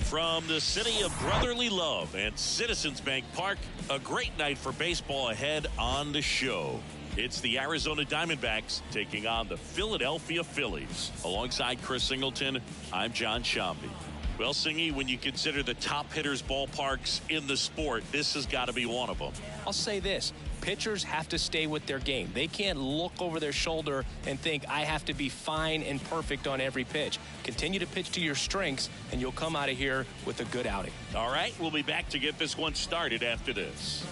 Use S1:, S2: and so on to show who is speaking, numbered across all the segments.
S1: From the city of brotherly love and Citizens Bank Park, a great night for baseball ahead on the show. It's the Arizona Diamondbacks taking on the Philadelphia Phillies. Alongside Chris Singleton, I'm John Shambi. Well, Singy, when you consider the top hitters' ballparks in the sport, this has got to be one of them.
S2: I'll say this. Pitchers have to stay with their game. They can't look over their shoulder and think, I have to be fine and perfect on every pitch. Continue to pitch to your strengths, and you'll come out of here with a good outing.
S1: All right, we'll be back to get this one started after this.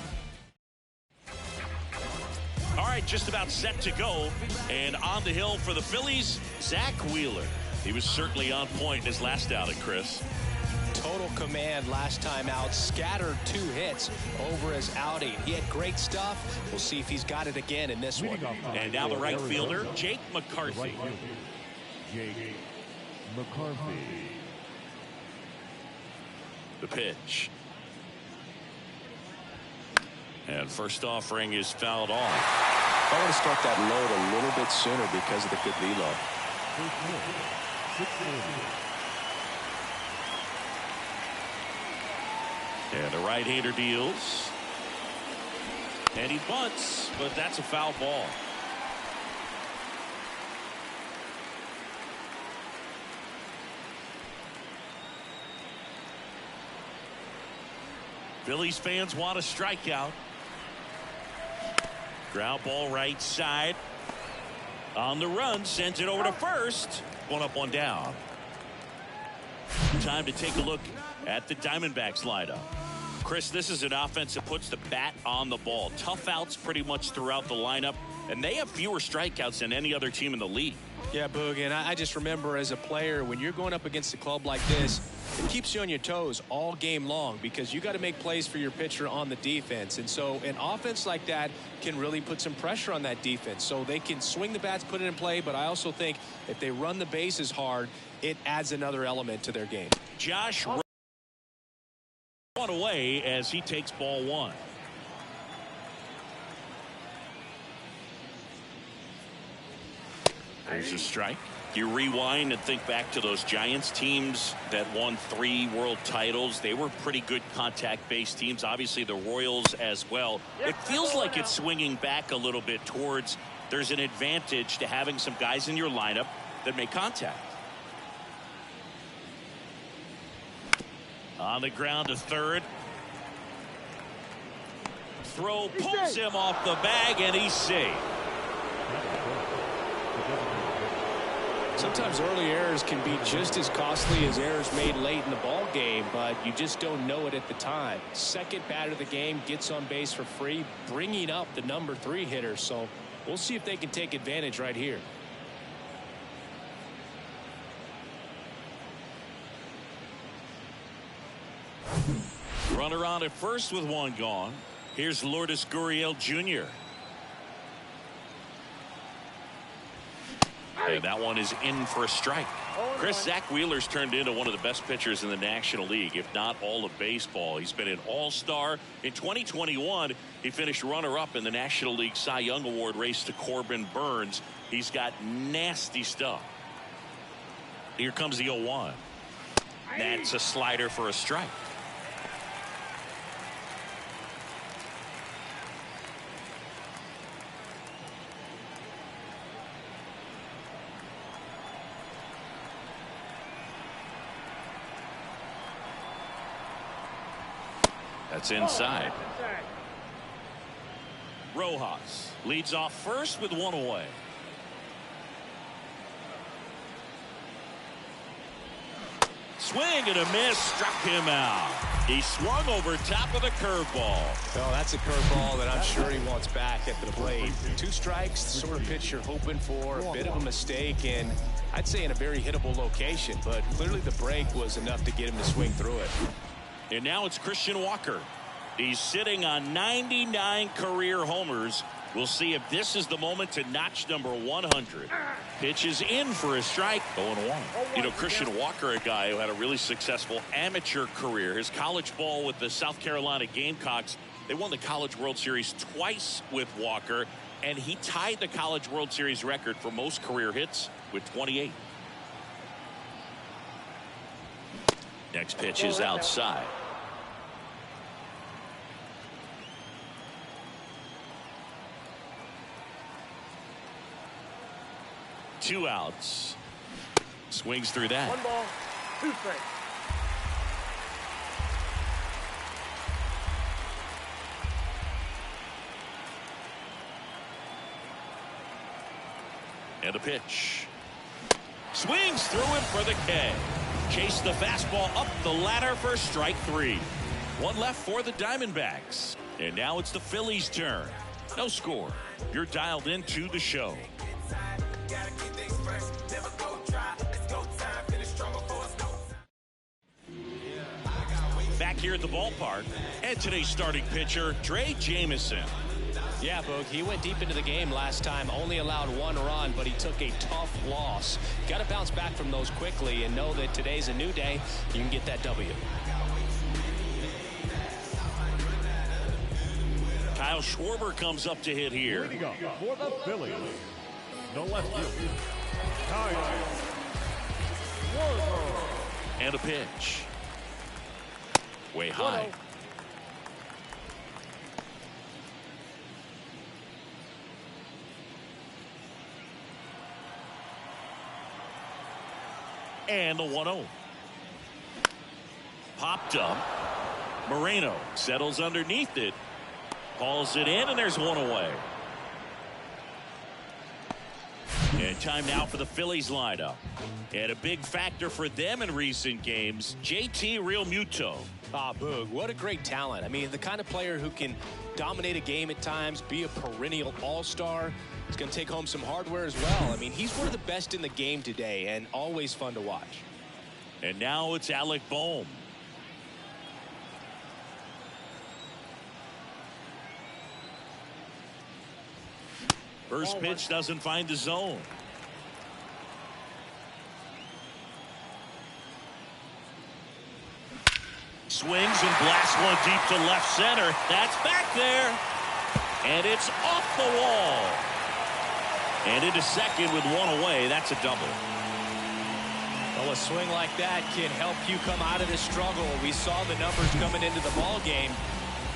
S1: All right, just about set to go. And on the hill for the Phillies, Zach Wheeler. He was certainly on point in his last outing, Chris.
S2: Total command last time out. Scattered 2 hits over his outing. He had great stuff. We'll see if he's got it again in this one.
S1: And now the right fielder, Jake McCarthy.
S3: Jake McCarthy.
S1: The pitch. And first offering is fouled off.
S2: I want to start that load a little bit sooner because of the good velo.
S1: And the right-hander deals. And he bunts, but that's a foul ball. Phillies fans want a strikeout. Ground ball right side. On the run, sends it over to first. One up, one down. Time to take a look at the Diamondbacks lineup. Chris, this is an offense that puts the bat on the ball. Tough outs pretty much throughout the lineup, and they have fewer strikeouts than any other team in the league.
S2: Yeah, Boog, and I just remember as a player, when you're going up against a club like this, it keeps you on your toes all game long because you got to make plays for your pitcher on the defense. And so an offense like that can really put some pressure on that defense. So they can swing the bats, put it in play, but I also think if they run the bases hard, it adds another element to their game.
S1: Josh one away as he takes ball 1. There's a strike. You rewind and think back to those Giants teams that won 3 world titles. They were pretty good contact-based teams. Obviously, the Royals as well. It feels like it's swinging back a little bit towards there's an advantage to having some guys in your lineup that make contact. On the ground to third. Throw pulls him off the bag, and he's safe.
S2: Sometimes early errors can be just as costly as errors made late in the ball game, but you just don't know it at the time. Second batter of the game gets on base for free, bringing up the number 3 hitter. So we'll see if they can take advantage right here.
S1: Runner on at first with 1 gone. Here's Lourdes Gurriel Jr. And that one is in for a strike. Chris, Zach Wheeler's turned into one of the best pitchers in the National League, if not all of baseball. He's been an all-star. In 2021, he finished runner-up in the National League Cy Young Award race to Corbin Burns. He's got nasty stuff. Here comes the 0-1. That's a slider for a strike. That's inside. Rojas leads off first with 1 away. Swing and a miss, struck him out. He swung over top of the curveball.
S2: Oh, that's a curveball that I'm sure he wants back at the plate. 2 strikes, the sort of pitch you're hoping for, a bit of a mistake, and I'd say in a very hittable location, but clearly the break was enough to get him to swing through it.
S1: And now it's Christian Walker. He's sitting on 99 career homers. We'll see if this is the moment to notch number 100. Pitches in for a strike. 0-1. You know, Christian Walker, a guy who had a really successful amateur career. His college ball with the South Carolina Gamecocks. They won the College World Series twice with Walker, and he tied the College World Series record for most career hits with 28. Next pitch is outside. Two outs. Swings through that.
S4: 1 ball, 2 strikes.
S1: And a pitch. Swings through it for the K. Chase the fastball up the ladder for strike 3. One left for the Diamondbacks. And now it's the Phillies' turn. No score. You're dialed into the show. Back here at the ballpark, and today's starting pitcher, Trey Jamison.
S2: Yeah, Boog, he went deep into the game last time, only allowed 1 run, but he took a tough loss. Got to bounce back from those quickly and know that today's a new day. You can get that W.
S1: Kyle Schwarber comes up to hit here.
S3: Leading up for the Phillies, the left fielder, Kyle Schwarber.
S1: And a pitch. Way high. And the 1-0. Popped up. Moreno settles underneath it. Hauls it in, and there's 1 away. And time now for the Phillies lineup. And a big factor for them in recent games, JT Realmuto.
S2: Ah, Boog, what a great talent. I mean, the kind of player who can dominate a game at times, be a perennial all-star. He's going to take home some hardware as well. I mean, he's one of the best in the game today and always fun to watch.
S1: And now it's Alec Bohm. First pitch doesn't find the zone. Swings and blasts one deep to left center. That's back there. And it's off the wall. And into second with 1 away. That's a double.
S2: Well, a swing like that can help you come out of this struggle. We saw the numbers coming into the ball game,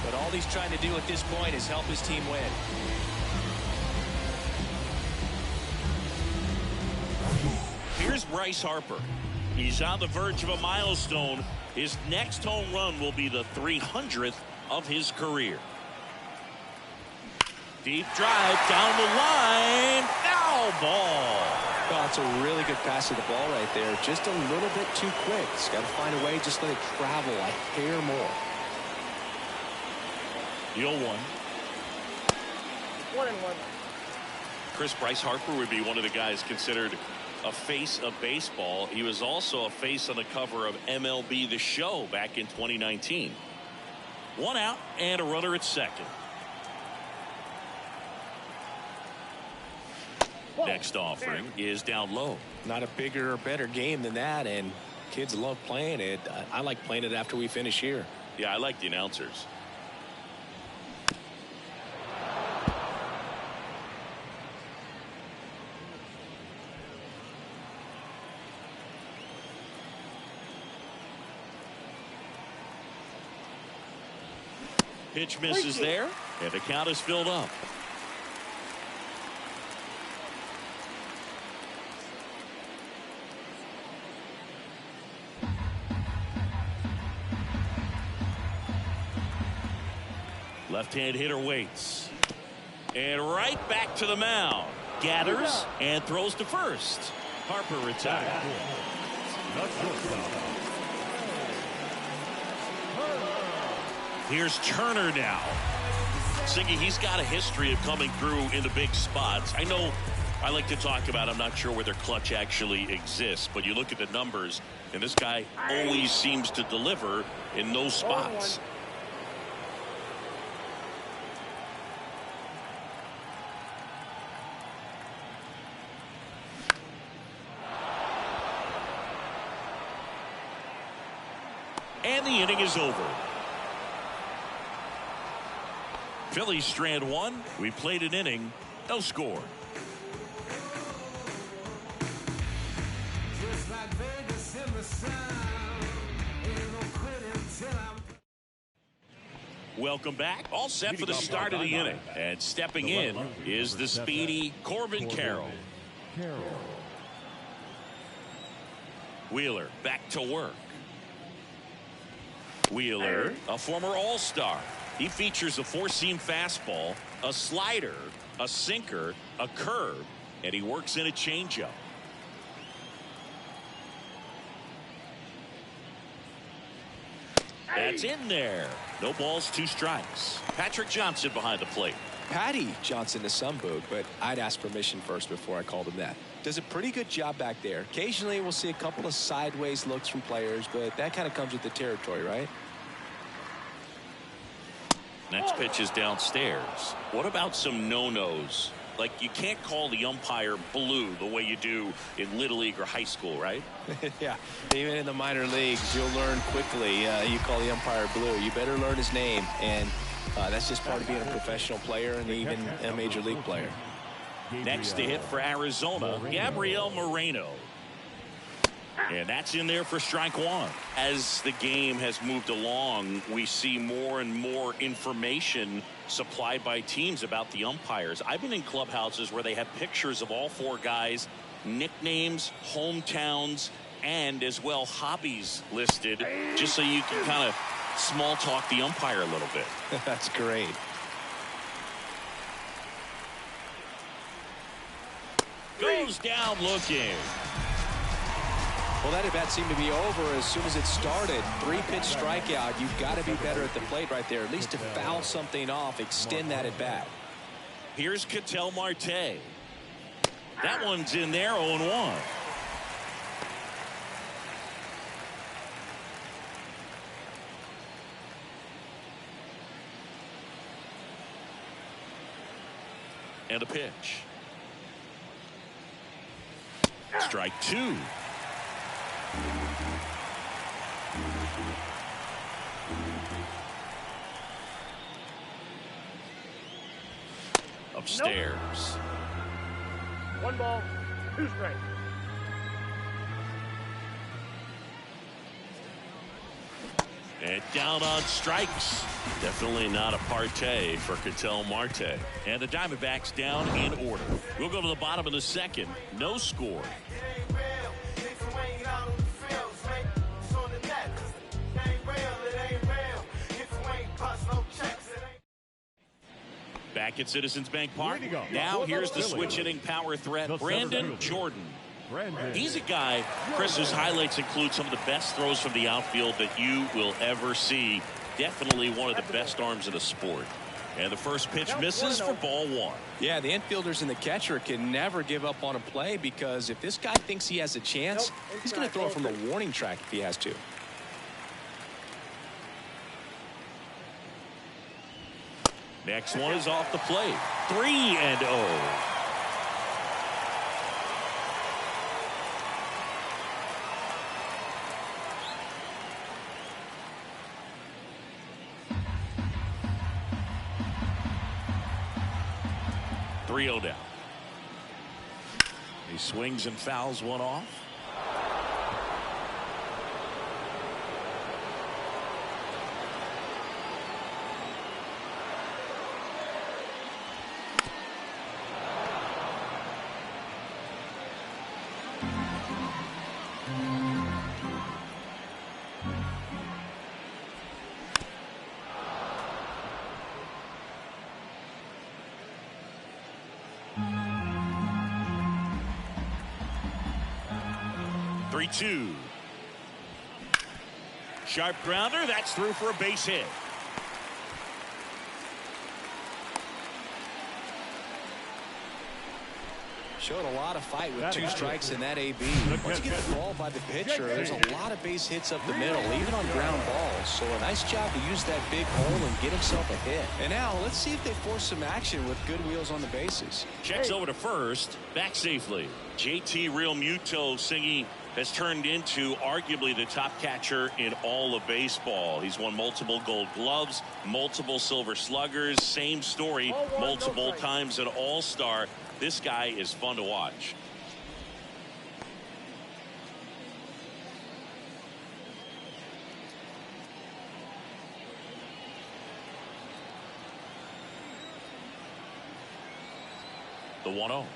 S2: but all he's trying to do at this point is help his team win.
S1: Here's Bryce Harper. He's on the verge of a milestone. His next home run will be the 300th of his career. Deep drive down the line. Foul ball.
S2: Well, it's a really good pass to the ball right there. Just a little bit too quick. He's got to find a way. Just let it travel a hair more.
S1: The 0-1.
S4: 1-1.
S1: Chris, Bryce Harper would be one of the guys considered a face of baseball. He was also a face on the cover of MLB The Show back in 2019. 1 out and a runner at second. Next offering is down low.
S2: Not a bigger or better game than that, and kids love playing it. I like playing it after we finish here.
S1: Yeah, I like the announcers. Pitch misses there, and the count is filled up. Left-hand hitter waits. And right back to the mound. Gathers and throws to first. Harper retired. Here's Turner now. Siggy, he's got a history of coming through in the big spots. I know I like to talk about, I'm not sure whether clutch actually exists, but you look at the numbers, and this guy always seems to deliver in those spots. And the inning is over. Phillies strand 1. We played an inning. No score.
S5: Just like Vegas in the sun, in
S1: Welcome back. All set for the start of the inning. And stepping in is the speedy Corbin Carroll. Wheeler back to work. Wheeler, a former All-Star. He features a four-seam fastball, a slider, a sinker, a curve, and he works in a changeup. That's in there. No balls, 2 strikes. Patrick Johnson behind the plate.
S2: Patty Johnson to some boot, but I'd ask permission first before I called him that. Does a pretty good job back there. Occasionally we'll see a couple of sideways looks from players, but that kind of comes with the territory, right?
S1: Next pitch is downstairs. What about some no-nos? Like, you can't call the umpire blue the way you do in Little League or high school, right?
S2: Yeah, even in the minor leagues, you'll learn quickly. You call the umpire blue. You better learn his name, and that's just part of being a professional player and even a major league player.
S1: Next to hit for Arizona, Gabriel Moreno. And that's in there for strike 1. As the game has moved along, we see more and more information supplied by teams about the umpires. I've been in clubhouses where they have pictures of all 4 guys, nicknames, hometowns, and as well hobbies listed, just so you can kind of small talk the umpire a little bit.
S2: That's great.
S1: Goes down looking.
S2: Well, that at-bat seemed to be over as soon as it started. 3-pitch strikeout. You've got to be better at the plate right there, at least to foul something off, extend that at-bat.
S1: Here's Ketel Marte. That one's in there, 0-1. And a pitch. Strike 2. Upstairs.
S4: Nope. 1 ball, 2 strikes.
S1: And down on strikes. Definitely not a partay for Ketel Marte. And the Diamondbacks down in order. We'll go to the bottom of the 2nd. No score. Back at Citizens Bank Park. Now here's the switch-hitting power threat, Brandon Jordan. He's a guy, Chris, whose highlights include some of the best throws from the outfield that you will ever see. Definitely one of the best arms in the sport. And the first pitch misses for ball 1.
S2: Yeah, the infielders and the catcher can never give up on a play, because if this guy thinks he has a chance, he's going to throw it from the warning track if he has to.
S1: Next one is off the plate. 3-0. Down. He swings and fouls one off. Two. Sharp grounder. That's through for a base hit.
S2: Showed a lot of fight with 2 strikes in that AB. Once you get the ball by the pitcher, there's a lot of base hits up the middle, even on ground balls. So a nice job to use that big hole and get himself a hit. And now let's see if they force some action with good wheels on the bases.
S1: Checks over to first. Back safely. JT Real Muto singing has turned into arguably the top catcher in all of baseball. He's won multiple Gold Gloves, multiple Silver Sluggers, same story, multiple times an All-Star. This guy is fun to watch. The 1-0.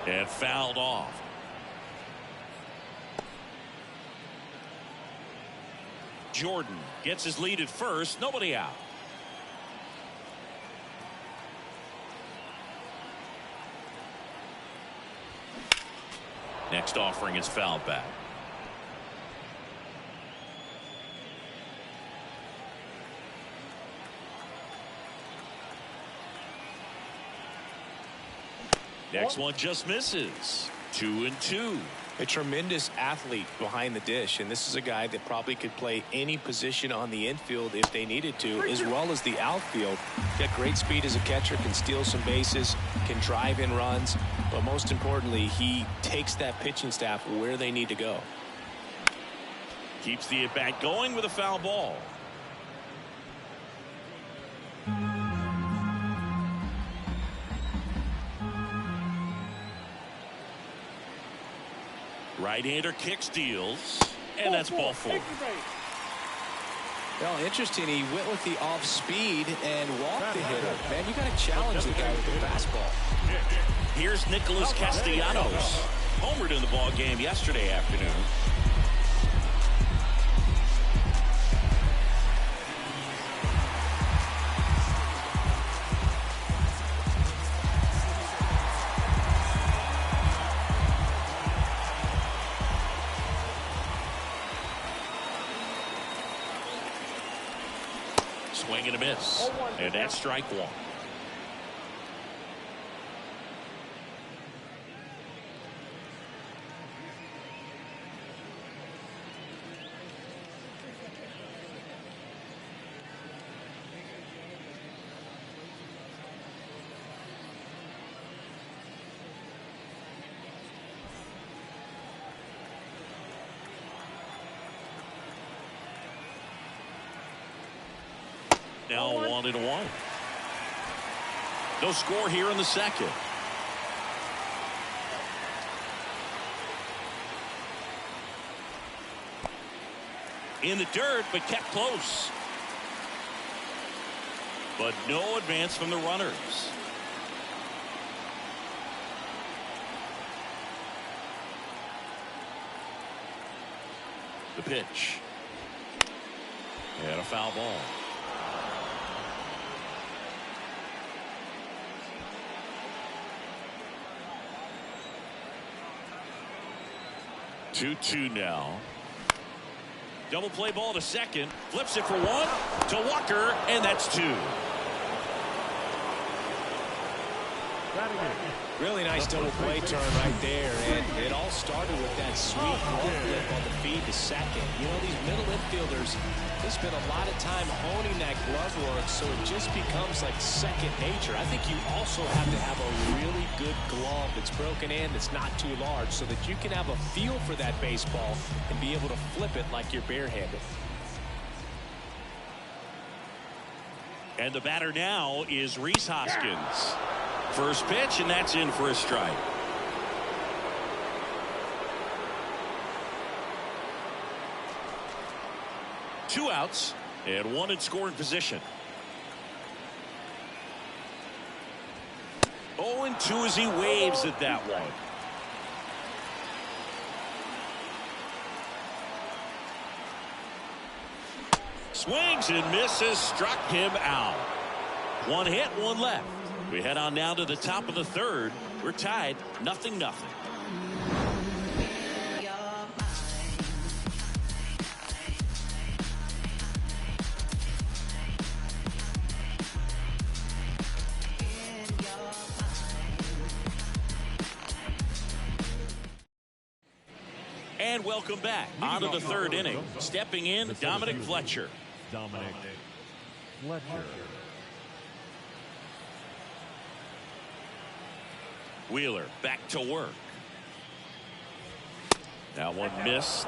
S1: And fouled off. Jordan gets his lead at first. Nobody out. Next offering is fouled back. Next one just misses. 2-2.
S2: A tremendous athlete behind the dish, and this is a guy that probably could play any position on the infield if they needed to, as well as the outfield. Got great speed as a catcher, can steal some bases, can drive in runs, but most importantly, he takes that pitching staff where they need to go.
S1: Keeps the at-bat going with a foul ball. Right-hander kick steals, and that's ball 4.
S2: Well, interesting. He went with the off speed and walked the hitter. Man, you got to challenge the guy with the fastball.
S1: Here's Nicholas Castellanos. Homered in the ball game yesterday afternoon. Swing and a miss. And that's strike 1. Now 1-1. No score here in the second. In the dirt, but kept close. But no advance from the runners. The pitch. And a foul ball. 2-2 now. Double play ball to second. Flips it for 1 to Walker, and that's 2.
S2: Really nice double play turn right there, and it all started with that sweet glove flip on the feed to second. You know, these middle infielders, they spend a lot of time honing that glove work, so it just becomes like second nature. I think you also have to have a really good glove that's broken in, that's not too large, so that you can have a feel for that baseball and be able to flip it like you're barehanded.
S1: And the batter now is Rhys Hoskins. First pitch, and that's in for a strike. Two outs, and 1 in scoring position. 0-2 as he waves at that one. Swings and misses, struck him out. 1 hit, 1 left. We head on now to the top of the third. We're tied 0-0. And welcome back on to the third inning. Stepping in, Dominic Fletcher.
S3: Dominic Fletcher.
S1: Wheeler back to work. That one missed.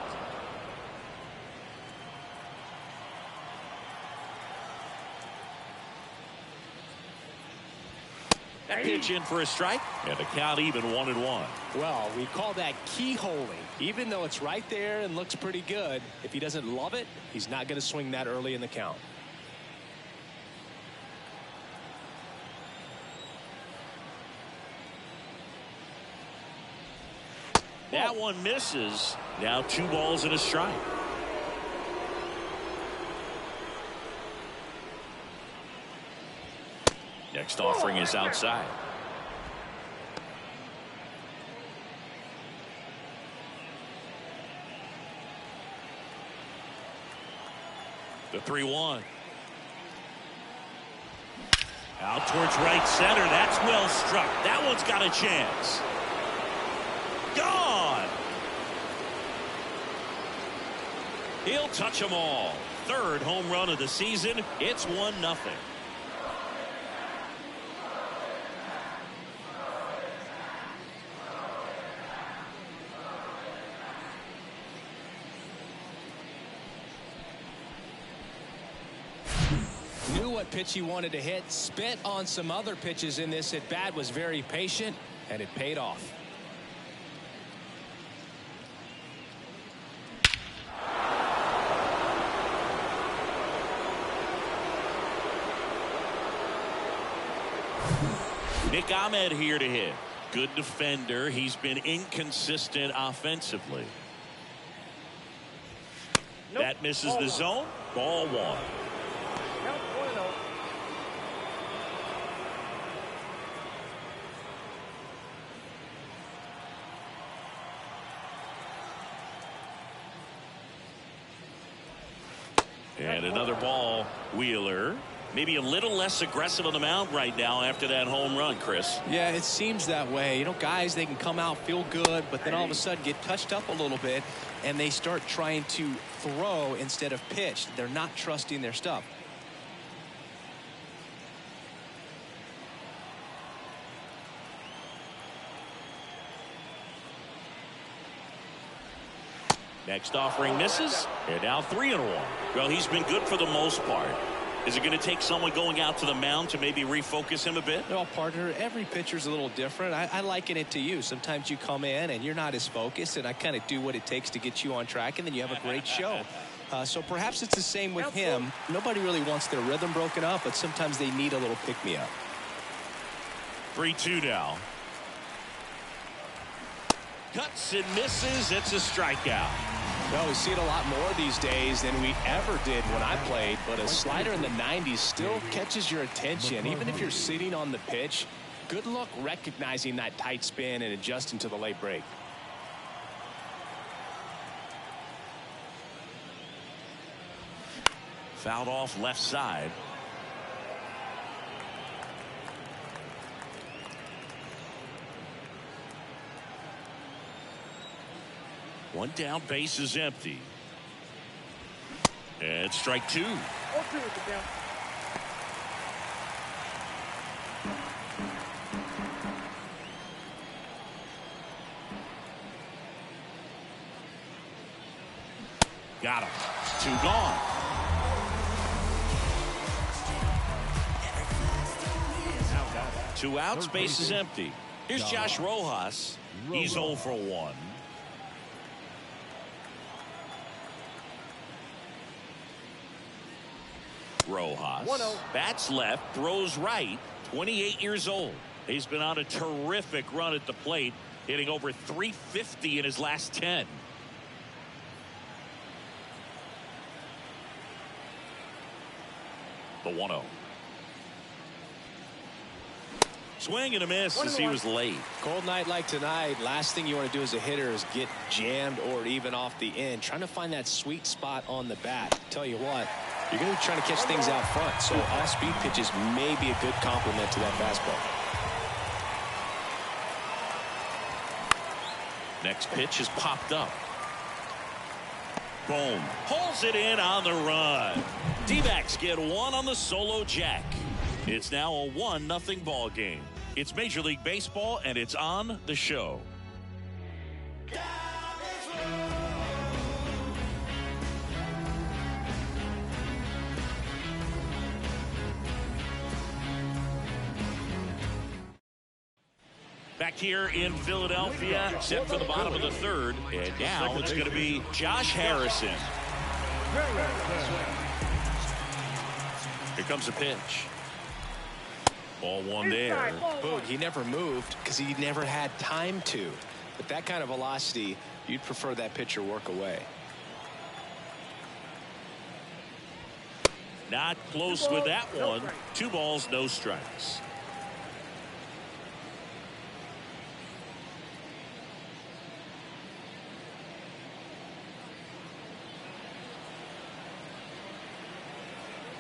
S1: That pitch in for a strike, and the count even 1-1.
S2: Well, we call that keyholing. Even though it's right there and looks pretty good, if he doesn't love it, he's not going to swing that early in the count.
S1: That one misses. Now 2 balls and a strike. Next offering is outside. The 3-1. Out towards right center. That's well struck. That one's got a chance. Gone. He'll touch them all. 3rd home run of the season. It's 1-0.
S2: Knew what pitch he wanted to hit. Spent on some other pitches in this at bat. Was very patient, and it paid off.
S1: Nick Ahmed here to hit. Good defender. He's been inconsistent offensively.
S4: Nope.
S1: That misses the zone. Ball 1.
S4: Count 1-0.
S1: And another ball. Wheeler. Maybe a little less aggressive on the mound right now after that home run, Chris.
S2: Yeah, it seems that way. You know, guys, they can come out, feel good, but then all of a sudden get touched up a little bit, and they start trying to throw instead of pitch. They're not trusting their stuff.
S1: Next offering misses. And now 3-1. Well, he's been good for the most part. Is it going to take someone going out to the mound to maybe refocus him a bit?
S2: Well, partner, every pitcher's a little different. I liken it to you. Sometimes you come in and you're not as focused, and I kind of do what it takes to get you on track, and then you have a great show. So perhaps it's the same with him. Nobody really wants their rhythm broken up, but sometimes they need a little pick-me-up.
S1: 3-2 now. Cuts and misses. It's a strikeout.
S2: Well, we see it a lot more these days than we ever did when I played, but a slider in the 90s still catches your attention. Even if you're sitting on the pitch, good luck recognizing that tight spin and adjusting to the late break.
S1: Fouled off left side. One down, base is empty. And strike 2.
S4: 0-2 with the count.
S1: Got him. 2 gone. Two outs, base is empty. Here's Josh Rojas. He's 0 for 1. Rojas
S4: 1-0.
S1: bats left, throws right, 28 years old. He's been on a terrific run at the plate, hitting over 350 in his last 10. The 1-0. Swing and a miss as he was late.
S2: Cold night like tonight, last thing you want to do as a hitter is get jammed or even off the end. Trying to find that sweet spot on the bat. Tell you what, you're going to be trying to catch things out front, so off-speed pitches may be a good complement to that fastball.
S1: Next pitch is popped up. Boom. Pulls it in on the run. D-backs get one on the solo jack. It's now a 1-0 ball game. It's Major League Baseball, and it's on the show. Back here in Philadelphia, set for the bottom of the 3rd, and now it's going to be Josh Harrison. Here comes a pitch. Ball 1 there.
S2: Boog, he never moved because he never had time to. But that kind of velocity, you'd prefer that pitcher work away.
S1: Not close with that one. 2 balls, no strikes.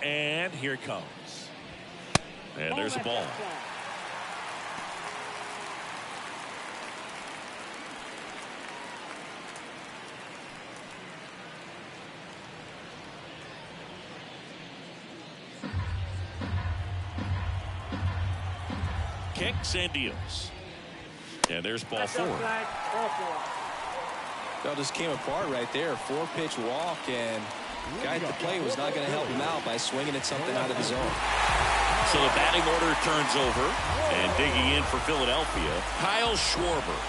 S1: And here it comes. And there's a ball. Kicks and deals. And there's ball 4.
S2: Well, just came apart right there. 4-pitch walk, and guy at the plate was not going to help him out by swinging at something out of the zone.
S1: So the batting order turns over, and digging in for Philadelphia, Kyle Schwarber.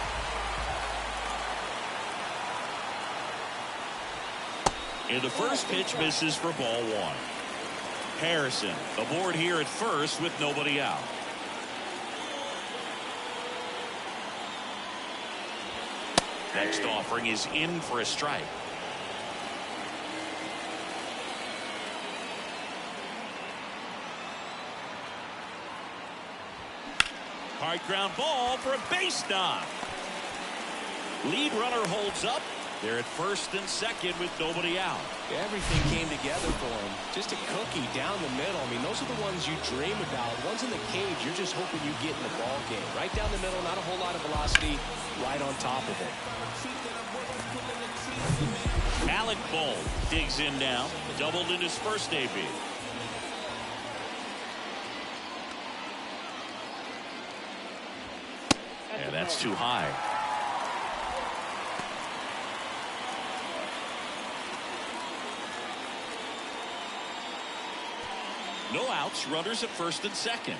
S1: And the first pitch misses for ball 1. Harrison aboard here at first with nobody out. Next offering is in for a strike. Hard ground ball for a base knock. Lead runner holds up. They're at first and second with nobody out.
S2: Everything came together for him. Just a cookie down the middle. I mean, those are the ones you dream about. Ones in the cage, you're just hoping you get in the ball game. Right down the middle, not a whole lot of velocity, right on top of it.
S1: Alec Bohm digs in now. Doubled in his first AB. And that's too high. No outs, runners at first and second.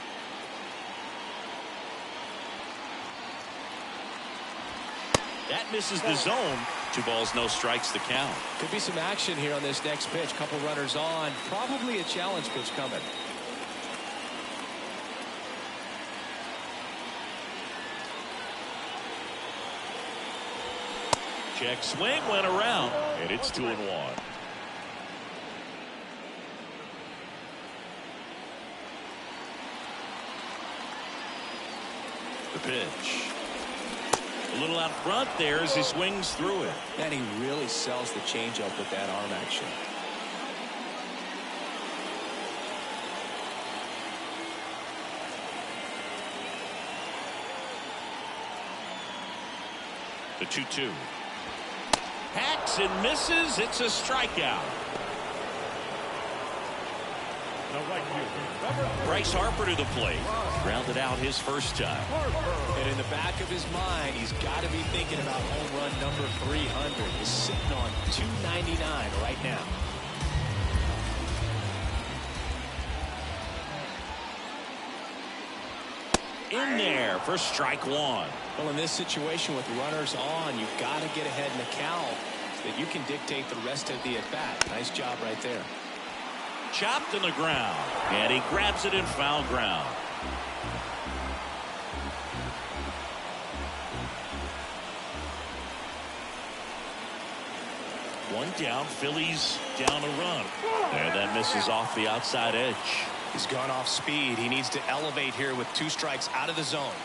S1: That misses the zone. 2 balls, no strikes to count.
S2: Could be some action here on this next pitch. Couple runners on. Probably a challenge pitch coming.
S1: Check swing went around, and it's 2-1. The pitch. A little out front there as he swings through it.
S2: And he really sells the changeup with that arm action.
S1: The 2-2. Hacks and misses. It's a strikeout. Bryce Harper to the plate. Grounded out his first time.
S2: And in the back of his mind, he's got to be thinking about home run number 300. He's sitting on 299 right now.
S1: In there for strike 1.
S2: Well, in this situation with runners on, you've got to get ahead in the count so that you can dictate the rest of the at-bat. Nice job right there.
S1: Chopped in the ground, and he grabs it in foul ground. One down, Phillies down a run. And that misses off the outside edge.
S2: He's gone off speed. He needs to elevate here with 2 strikes out of the zone.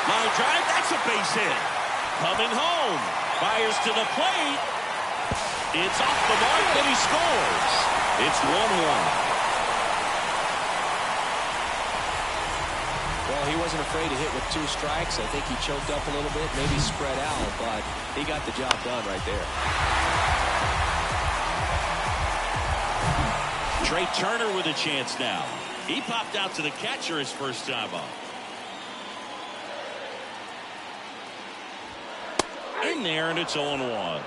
S1: Line drive, that's a base hit. Coming home, fires to the plate. It's off the mark, and he scores. It's 1-1.
S2: Well, he wasn't afraid to hit with 2 strikes. I think he choked up a little bit, maybe spread out, but he got the job done right there.
S1: Trey Turner with a chance now. He popped out to the catcher his first time up. In there, and it's 0-1.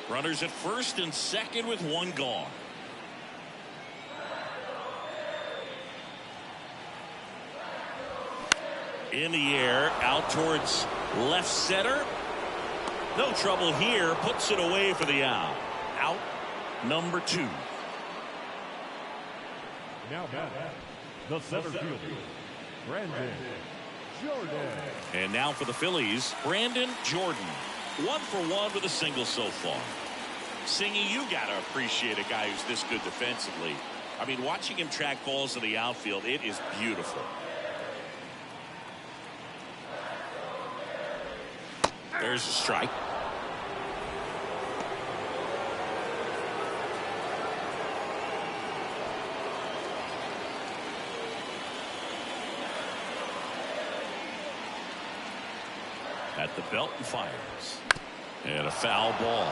S1: Runners at first and second with 1 gone. In the air, out towards left center. No trouble here. Puts it away for the out. Out number 2.
S3: Now batting, the center fielder, Brandon Jordan.
S1: And now for the Phillies, Brandon Jordan. 1 for 1 with a single so far. Singy, you got to appreciate a guy who's this good defensively. I mean, watching him track balls in the outfield, it is beautiful. There's a strike. At the belt and fires. And a foul ball.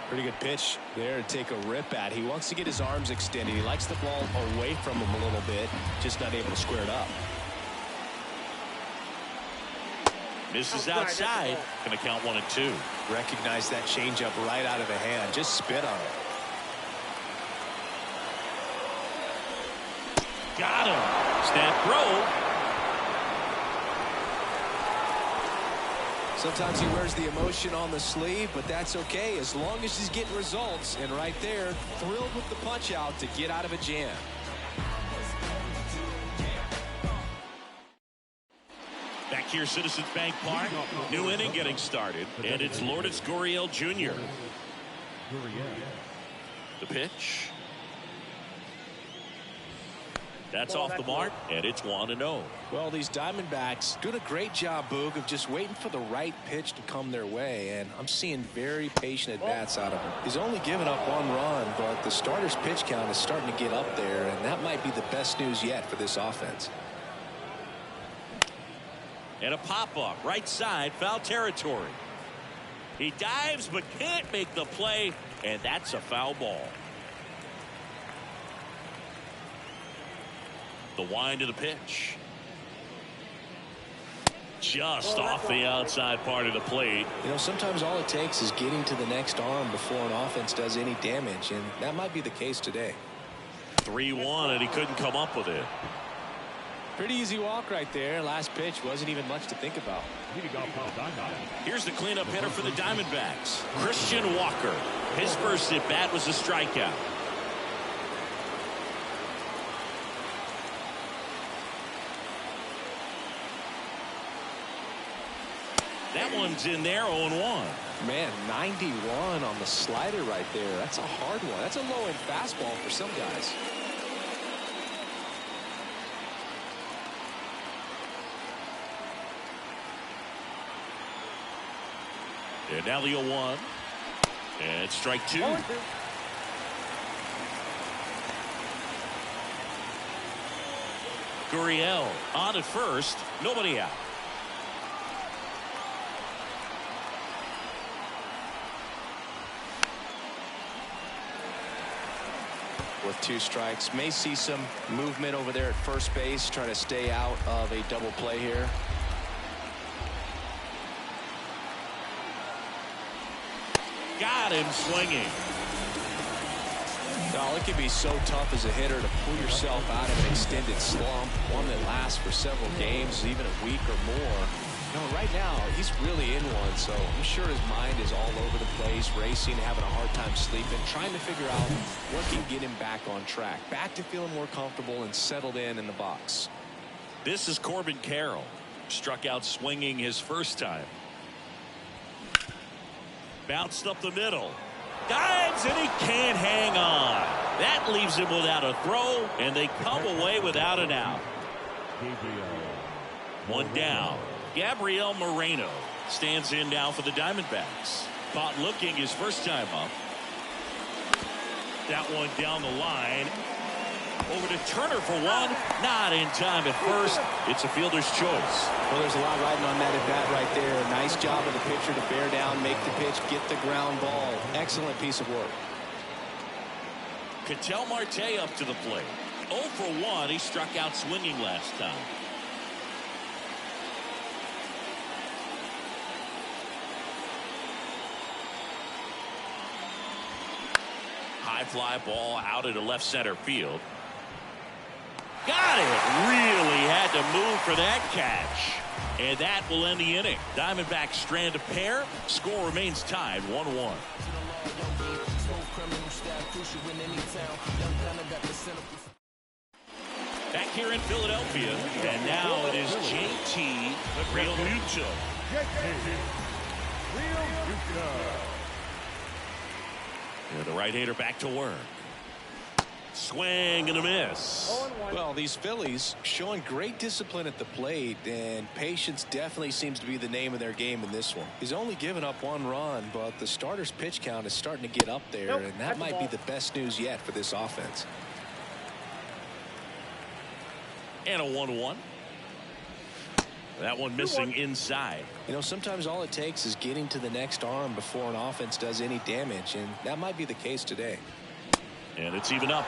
S2: Pretty good pitch there to take a rip at. He wants to get his arms extended. He likes the ball away from him a little bit, just not able to square it up.
S1: Misses outside. Going to count 1 and 2.
S2: Recognize that changeup right out of the hand. Just spit on it.
S1: Got him. Snap throw.
S2: Sometimes he wears the emotion on the sleeve, but that's okay as long as he's getting results. And right there, thrilled with the punch out to get out of a jam.
S1: Back here, Citizens Bank Park. New inning getting started, and it's Lourdes Gurriel Jr. The pitch. That's off the mark, and it's 1-0.
S2: Well, these Diamondbacks doing a great job, Boog, of just waiting for the right pitch to come their way, and I'm seeing very patient at-bats out of him. He's only given up 1 run, but the starter's pitch count is starting to get up there, and that might be the best news yet for this offense.
S1: And a pop-up, right side, foul territory. He dives but can't make the play, and that's a foul ball. The wind of the pitch. Just off the outside part of the plate.
S2: You know, sometimes all it takes is getting to the next arm before an offense does any damage, and that might be the case today.
S1: 3-1, and he couldn't come up with it.
S2: Pretty easy walk right there. Last pitch wasn't even much to think about.
S1: Here's the cleanup hitter for the Diamondbacks, Christian Walker. His first at bat was a strikeout. That one's in there, 0-1.
S2: Man, 91 on the slider right there. That's a hard one. That's a low-end fastball for some guys.
S1: And now the 0-1. And strike 2. Gurriel on at first. Nobody out.
S2: With 2 strikes, may see some movement over there at first base, trying to stay out of a double play here.
S1: Got him swinging.
S2: Oh, it can be so tough as a hitter to pull yourself out of an extended slump, one that lasts for several games, even a week or more. You know, right now, he's really in one, so I'm sure his mind is all over the place, racing, having a hard time sleeping, trying to figure out what can get him back on track, back to feeling more comfortable and settled in the box.
S1: This is Corbin Carroll. Struck out swinging his first time. Bounced up the middle. Dives, and he can't hang on. That leaves him without a throw, and they come away without an out. One down. Gabriel Moreno stands in now for the Diamondbacks. Caught looking his first time up. That one down the line. Over to Turner for one. Not in time at first. It's a fielder's choice.
S2: Well, there's a lot riding on that at bat right there. Nice job of the pitcher to bear down, make the pitch, get the ground ball. Excellent piece of work.
S1: Ketel Marte up to the plate. 0 for 1. He struck out swinging last time. High fly ball out into left center field. Got it. Really had to move for that catch. And that will end the inning. Diamondbacks strand a pair. Score remains tied 1-1. Back here in Philadelphia. And now it is JT Realmuto. And the right-hander back to work. Swing and a miss.
S2: Well, these Phillies showing great discipline at the plate, and patience definitely seems to be the name of their game in this one. He's only given up 1 run, but the starter's pitch count is starting to get up there, and that might be the best news yet for this offense.
S1: And a 1-1. That one missing inside.
S2: You know, sometimes all it takes is getting to the next arm before an offense does any damage, and that might be the case today.
S1: And it's even up.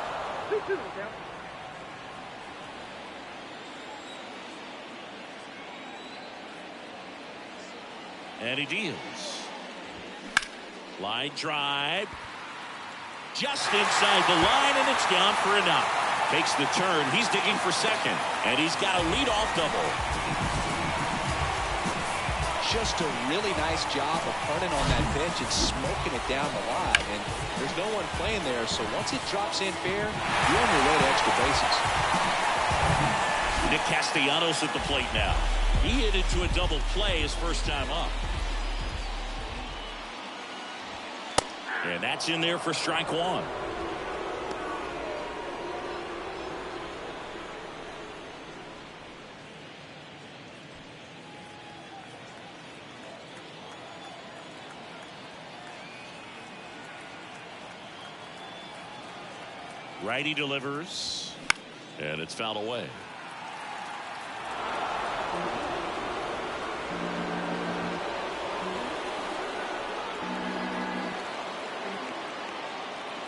S1: And he deals. Line drive. Just inside the line, and it's down for a knock. Takes the turn. He's digging for second. And he's got a leadoff double.
S2: Just a really nice job of running on that pitch and smoking it down the line. And there's no one playing there, so once it drops in fair, you're on your way to extra bases.
S1: Nick Castellanos at the plate now. He hit into a double play his first time up. And that's in there for strike 1. Righty delivers, and it's fouled away.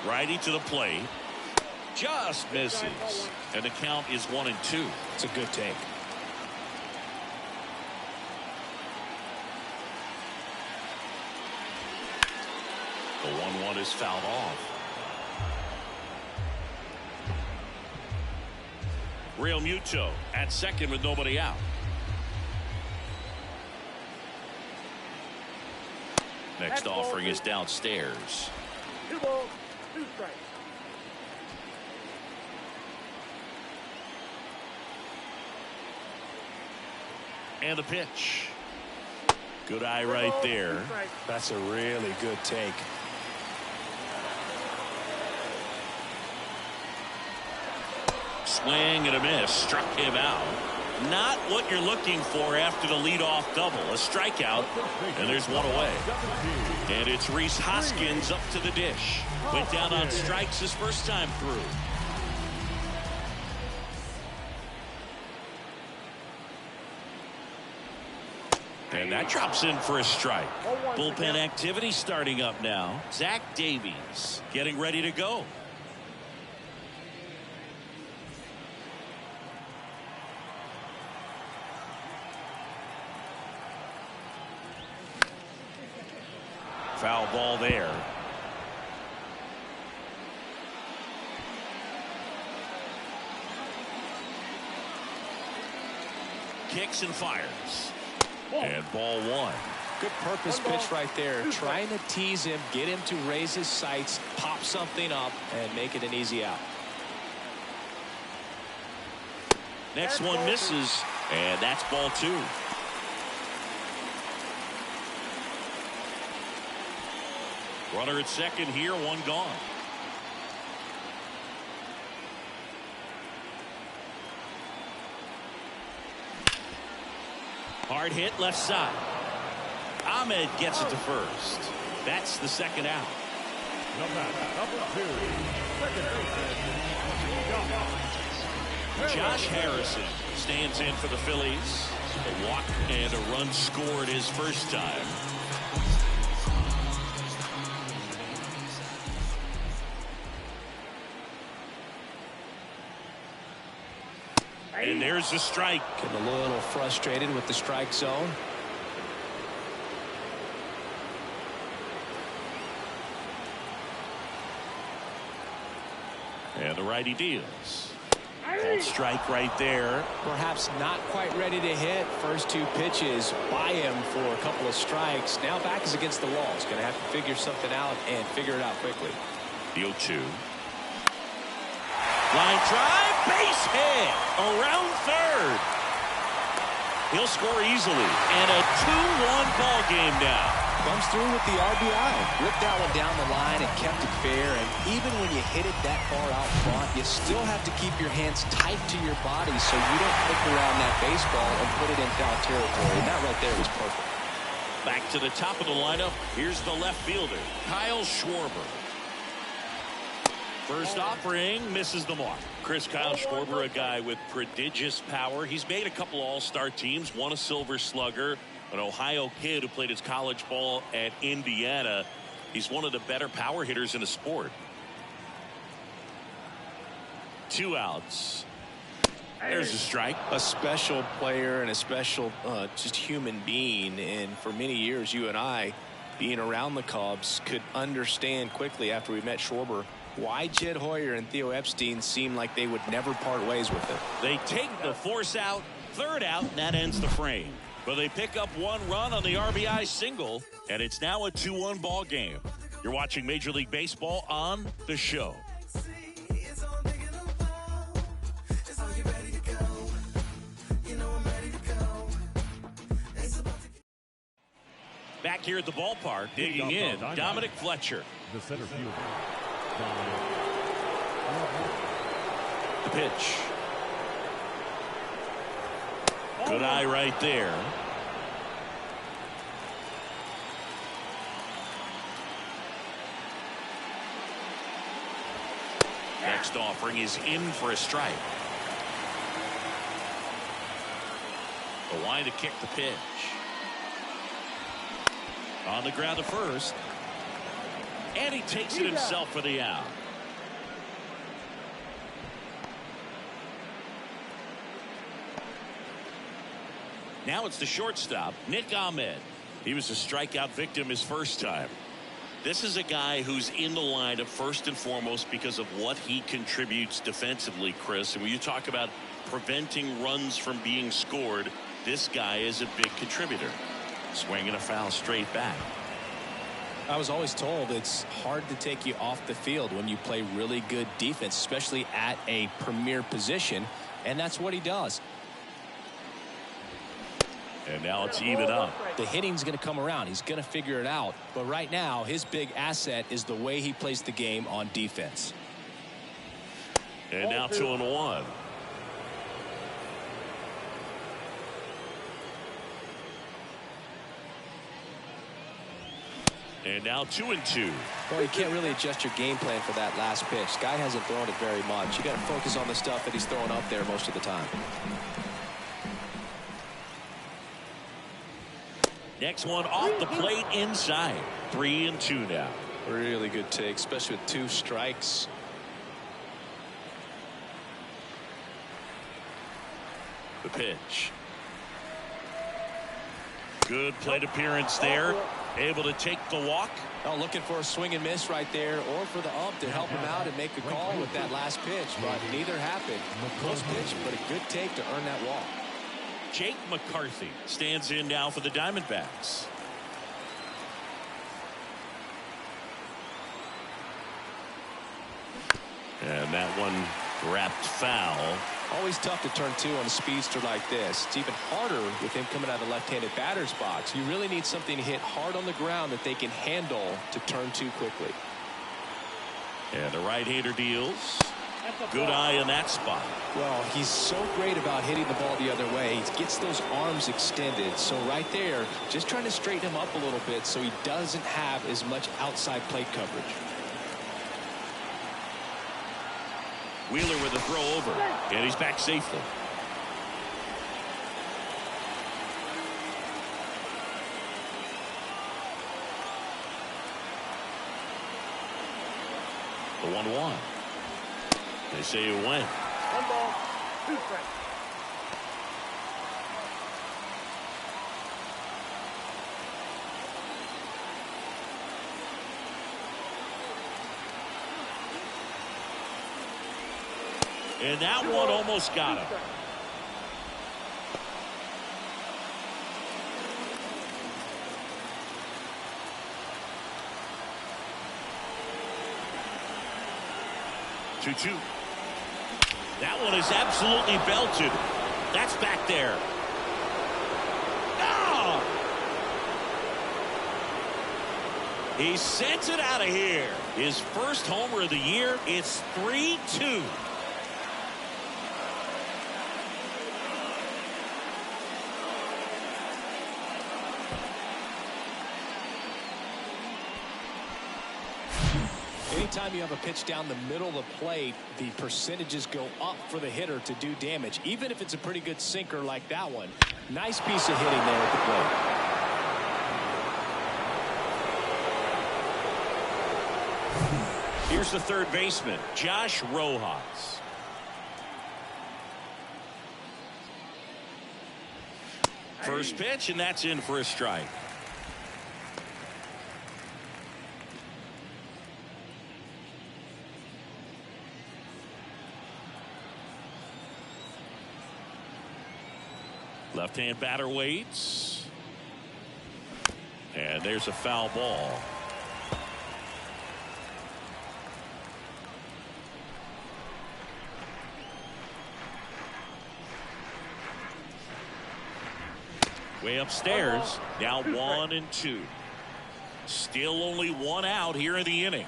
S1: Righty to the plate. Just misses. And the count is 1-2.
S2: It's a good take.
S1: The 1-1 is fouled off. Realmuto at second with nobody out. Next offering is downstairs.
S4: 2 balls, 2 strikes.
S1: And the pitch. Good eye right there.
S2: That's a really good take.
S1: Swing and a miss. Struck him out. Not what you're looking for after the leadoff double. A strikeout, and there's one away. And it's Rhys Hoskins up to the dish. Went down on strikes his first time through. And that drops in for a strike. Bullpen activity starting up now. Zach Davies getting ready to go. Foul ball there. Kicks and fires. And ball 1.
S2: Good purpose pitch right there. Trying to tease him, get him to raise his sights, pop something up, and make it an easy out.
S1: Next one misses, and that's ball 2. Runner at second here, one gone. Hard hit left side. Ahmed gets it to first. That's the second out. Josh Harrison stands in for the Phillies. A walk and a run scored his first time. And there's the strike.
S2: Getting a little frustrated with the strike zone.
S1: And the righty deals. Called strike right there.
S2: Perhaps not quite ready to hit. First two pitches by him for a couple of strikes. Now back is against the wall. He's going to have to figure something out and figure it out quickly.
S1: The 0-2. Line drive, base hit around third. He'll score easily, and a 2-1 ball game now.
S2: Comes through with the RBI. Ripped that one down the line and kept it fair. And even when you hit it that far out front, you still have to keep your hands tight to your body so you don't flick around that baseball and put it in foul territory. And that right there was perfect.
S1: Back to the top of the lineup. Here's the left fielder, Kyle Schwarber. First offering misses the mark. Kyle Schwarber, a guy with prodigious power. He's made a couple all-star teams, won a Silver Slugger. An Ohio kid who played his college ball at Indiana. He's one of the better power hitters in the sport. 2 outs. There's a strike.
S2: A special player and a special just human being. And for many years, you and I, being around the Cubs, could understand quickly after we met Schwarber why Jed Hoyer and Theo Epstein seemed like they would never part ways with him.
S1: They take the force out, third out, and that ends the frame. But they pick up 1 run on the RBI single, and it's now a 2-1 ball game. You're watching Major League Baseball on The Show. Back here at the ballpark, digging in, Dominic Fletcher.
S3: The center fielder.
S1: The pitch. Good eye right there. Next offering is in for a strike. A line to kick the pitch. On the ground to first. And he takes it himself for the out. Now it's the shortstop, Nick Ahmed. He was a strikeout victim his first time. This is a guy who's in the lineup first and foremost because of what he contributes defensively, Chris. And when you talk about preventing runs from being scored, this guy is a big contributor. Swinging a foul straight back.
S2: I was always told it's hard to take you off the field when you play really good defense, especially at a premier position, and that's what he does.
S1: And now it's even up.
S2: The hitting's going to come around. He's going to figure it out. But right now, his big asset is the way he plays the game on defense.
S1: And now 2-1. And now 2-2.
S2: Well, you can't really adjust your game plan for that last pitch. Guy hasn't thrown it very much. You got to focus on the stuff that he's throwing up there most of the time.
S1: Next one off the plate inside. 3-2 now.
S2: Really good take, especially with 2 strikes.
S1: The pitch. Good plate appearance there. Able to take the walk.
S2: Oh, looking for a swing and miss right there, or for the ump to help him out and make a call with that last pitch, but neither happened. Close pitch, but a good take to earn that walk.
S1: Jake McCarthy stands in now for the Diamondbacks. And that one wrapped foul.
S2: Always tough to turn 2 on a speedster like this. It's even harder with him coming out of the left-handed batter's box. You really need something to hit hard on the ground that they can handle to turn 2 quickly.
S1: And the right-hander deals. Good eye in that spot.
S2: Well, he's so great about hitting the ball the other way. He gets those arms extended. So right there, just trying to straighten him up a little bit so he doesn't have as much outside plate coverage.
S1: Wheeler with a throw over, and he's back safely. The 1-1. They say it went.
S4: 1 ball, 2 strikes.
S1: And that one almost got him. Two. That one is absolutely belted. That's back there. Oh! He sends it out of here. His first homer of the year. It's 3-2.
S2: Anytime you have a pitch down the middle of the plate, the percentages go up for the hitter to do damage, even if it's a pretty good sinker like that one. Nice piece of hitting there at the plate.
S1: Here's the third baseman, Josh Rojas. First pitch, and that's in for a strike. Left-hand batter waits. And there's a foul ball. Way upstairs. Now 1-2. Still only one out here in the inning.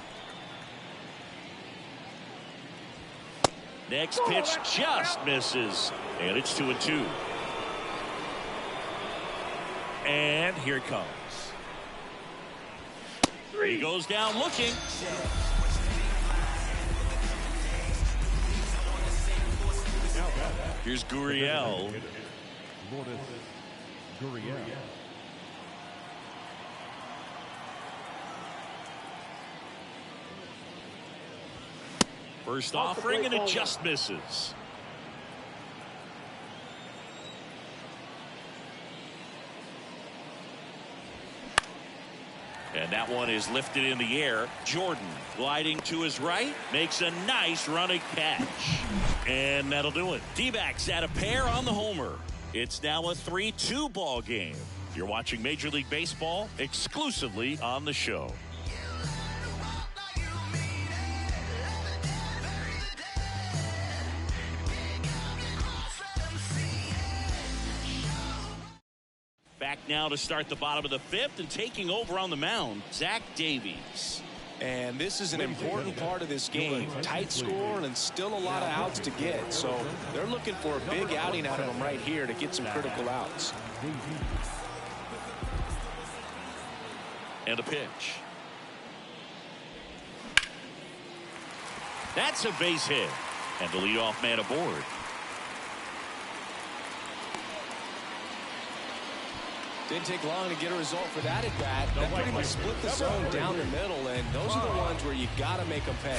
S1: Next pitch just misses. And it's 2-2. And here it comes. He goes down looking. Here's Gurriel. First offering, and it just misses. And that one is lifted in the air. Jordan gliding to his right, makes a nice running catch. And that'll do it. D-backs at a pair on the homer. It's now a 3-2 ball game. You're watching Major League Baseball exclusively on the show. Back now to start the bottom of the fifth, and taking over on the mound, Zach Davies.
S2: And this is an important part of this game. Tight score and still a lot of outs to get. So they're looking for a big outing out of them right here to get some critical outs.
S1: And a pitch. That's a base hit. And the leadoff man aboard.
S2: Didn't take long to get a result for that at bat. That pretty much split the zone down the middle, and those are the ones where you got to make them pay.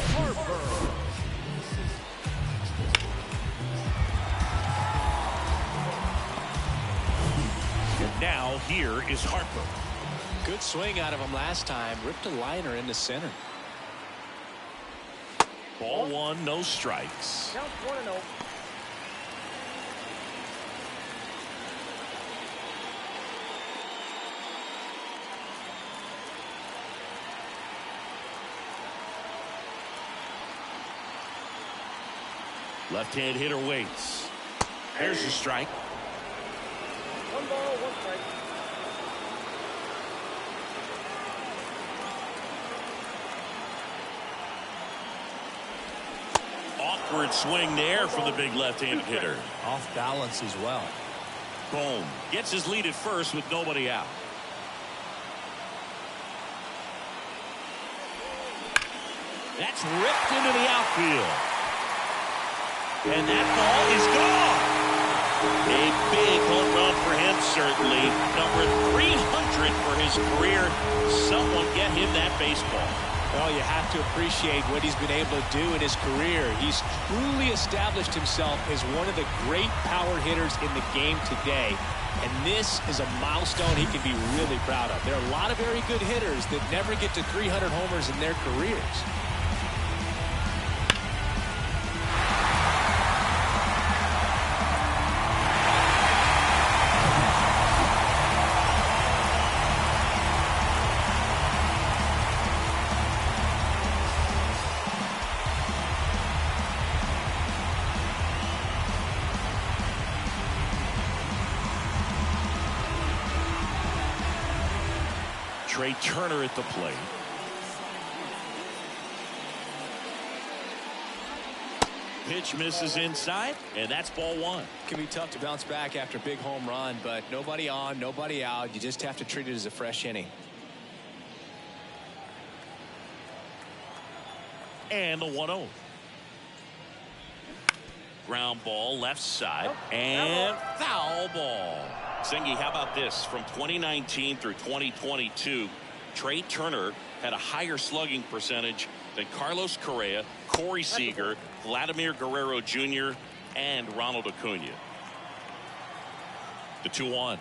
S1: And now here is Harper.
S2: Good swing out of him last time. Ripped a liner into center.
S1: Ball one, no strikes.
S4: Count 1-0.
S1: Left-hand hitter waits. There's a strike.
S4: 1 ball, 1 strike.
S1: Awkward swing there from the big left-handed hitter.
S2: Off balance as well.
S1: Bohm gets his lead at first with nobody out. That's ripped into the outfield. And that ball is gone. A big home run for him, certainly. Number 300 for his career. Someone get him that baseball.
S2: Well, you have to appreciate what he's been able to do in his career. He's truly established himself as one of the great power hitters in the game today. And this is a milestone he can be really proud of. There are a lot of very good hitters that never get to 300 homers in their careers.
S1: Trey Turner at the plate. Pitch misses inside, and that's ball one.
S2: Can be tough to bounce back after a big home run, but nobody on, nobody out. You just have to treat it as a fresh inning.
S1: And the 1-0. Ground ball left side and foul ball. Zingy, how about this? From 2019 through 2022, Trey Turner had a higher slugging percentage than Carlos Correa, Corey Seager, Vladimir Guerrero Jr., and Ronald Acuna. The 2-1.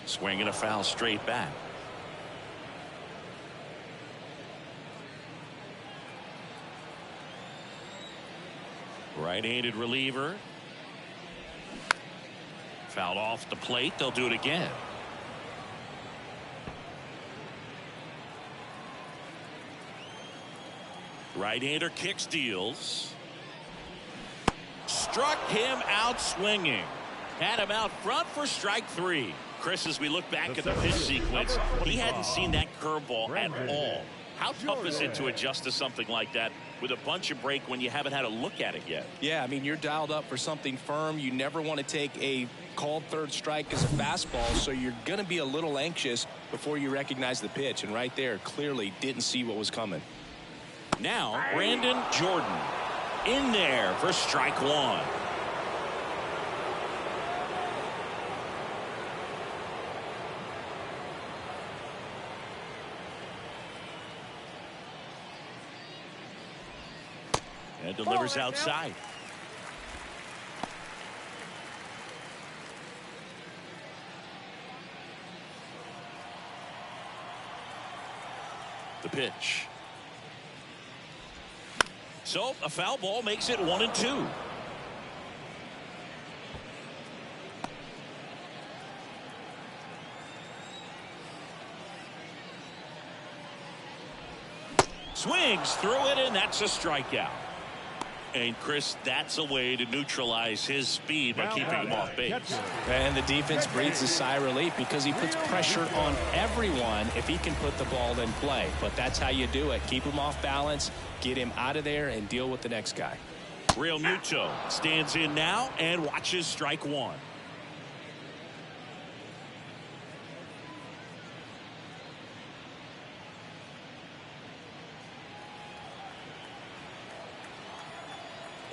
S1: Swing and a foul straight back. Right-handed reliever. Fouled off the plate. They'll do it again. Right-hander kicks, deals. Struck him out swinging. Had him out front for strike three. Chris, as we look back at the pitch sequence, he hadn't seen that curveball at all. How tough is it to adjust to something like that with a bunch of break when you haven't had a look at it yet?
S2: Yeah, I mean, you're dialed up for something firm. You never want to take a called third strike as a fastball, so you're going to be a little anxious before you recognize the pitch. And right there, clearly didn't see what was coming.
S1: Now, Brandon Jordan in there for strike one. And delivers outside. The pitch. So a foul ball makes it 1-2. Swings through it, and that's a strikeout. And Chris, that's a way to neutralize his speed by keeping him off base.
S2: And the defense breathes a sigh of relief because he puts pressure on everyone if he can put the ball in play. But that's how you do it. Keep him off balance, get him out of there, and deal with the next guy.
S1: Real Muto stands in now and watches strike one.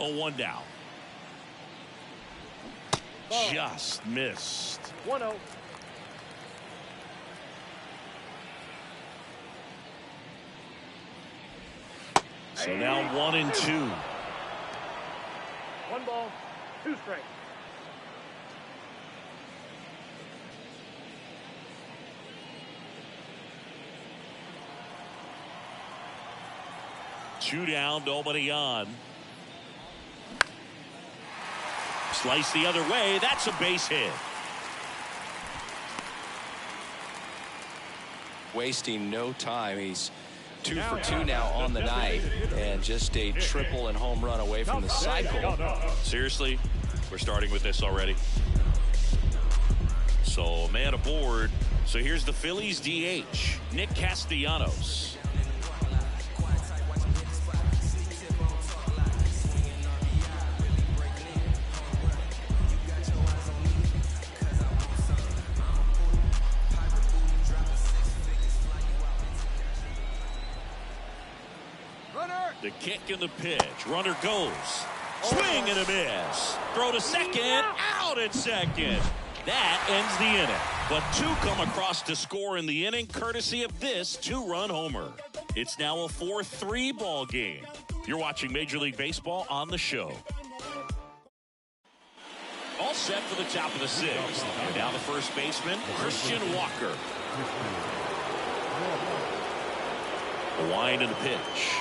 S1: Oh, 1 down.
S4: Ball.
S1: Just missed.
S4: 1-0.
S1: So now 1-2.
S4: 1 ball, 2 strikes.
S1: Two down, nobody on. Slice the other way. That's a base hit.
S2: Wasting no time. He's 2 for 2 now on the night, and just a triple and home run away from the cycle.
S1: Seriously, we're starting with this already. So a man aboard. So here's the Phillies DH, Nick Castellanos. The kick and the pitch. Runner goes. Swing and a miss. Throw to second. Out at second. That ends the inning. But 2 come across to score in the inning, courtesy of this 2-run homer. It's now a 4-3 ball game. You're watching Major League Baseball on the show. All set for the top of the 6th. And now the first baseman, Christian Walker. The wind and the pitch.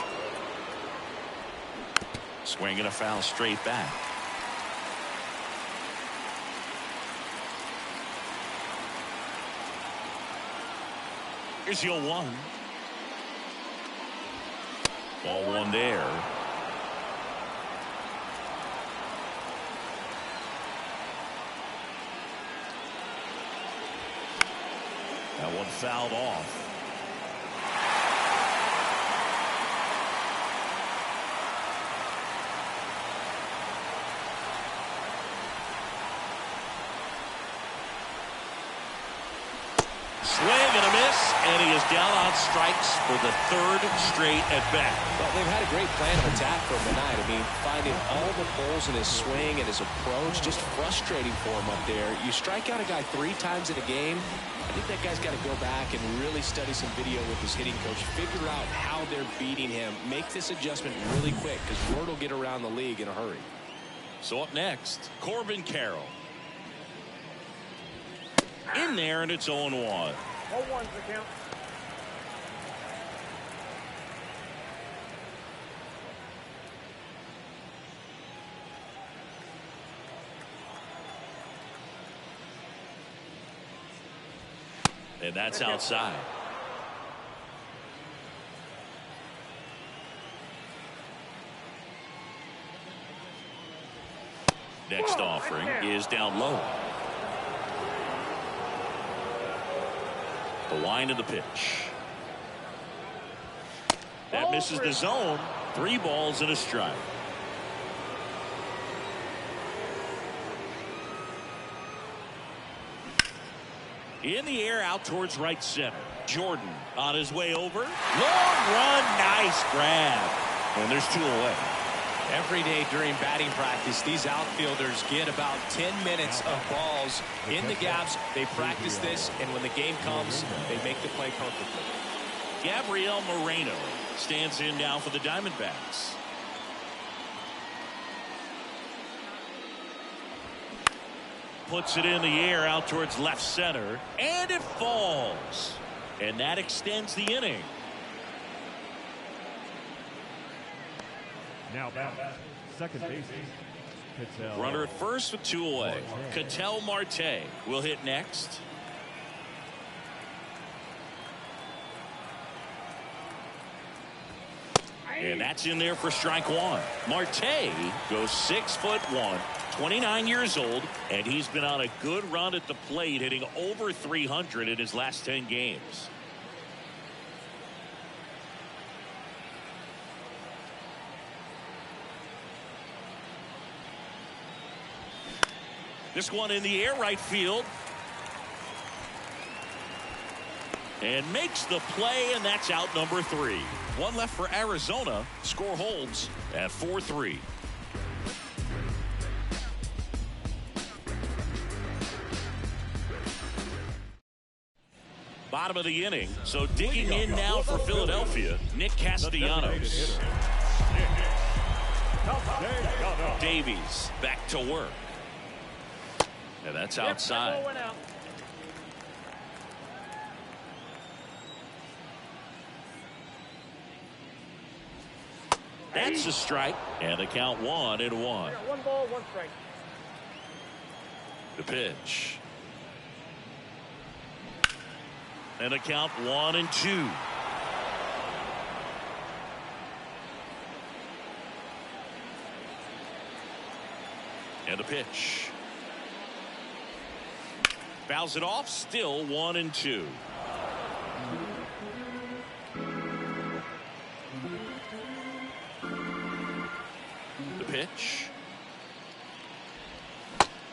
S1: Swing and a foul straight back. Here's the 0-1. Ball 1 there. That one fouled off. Swing and a miss, and he is down on strikes for the third straight at bat.
S2: Well, they've had a great plan of attack for him tonight. I mean, finding all the holes in his swing and his approach, just frustrating for him up there. You strike out a guy 3 times in a game, I think that guy's got to go back and really study some video with his hitting coach, figure out how they're beating him, make this adjustment really quick, because word will get around the league in a hurry.
S1: So up next, Corbin Carroll. In there, and it's 0-1.
S4: 0-1's the count.
S1: And that's outside. Next offering is down low. The wind of the pitch. That misses the zone. 3 balls and a strike. In the air out towards right center. Jordan on his way over. Long run. Nice grab. And there's 2 away.
S2: Every day during batting practice, these outfielders get about 10 minutes of balls in the gaps. They practice this, and when the game comes, they make the play perfectly.
S1: Gabriel Moreno stands in now for the Diamondbacks. Puts it in the air out towards left center, and it falls. And that extends the inning.
S3: Now back, second baseman, Ketel.
S1: Runner at first with 2 away. Ketel Marte will hit next. And that's in there for strike 1. Marte goes 6'1", 29 years old, and he's been on a good run at the plate, hitting over 300 in his last 10 games. This one in the air right field. And makes the play, and that's out number 3. 1 left for Arizona. Score holds at 4-3. Bottom of the inning. So digging in now for Philadelphia, Nick Castellanos. Davies back to work. And that's outside. That's a strike, and the count 1-1.
S4: 1 ball, 1 strike.
S1: The pitch. And the count 1-2. And the pitch. Fouls it off, still 1-2. The pitch.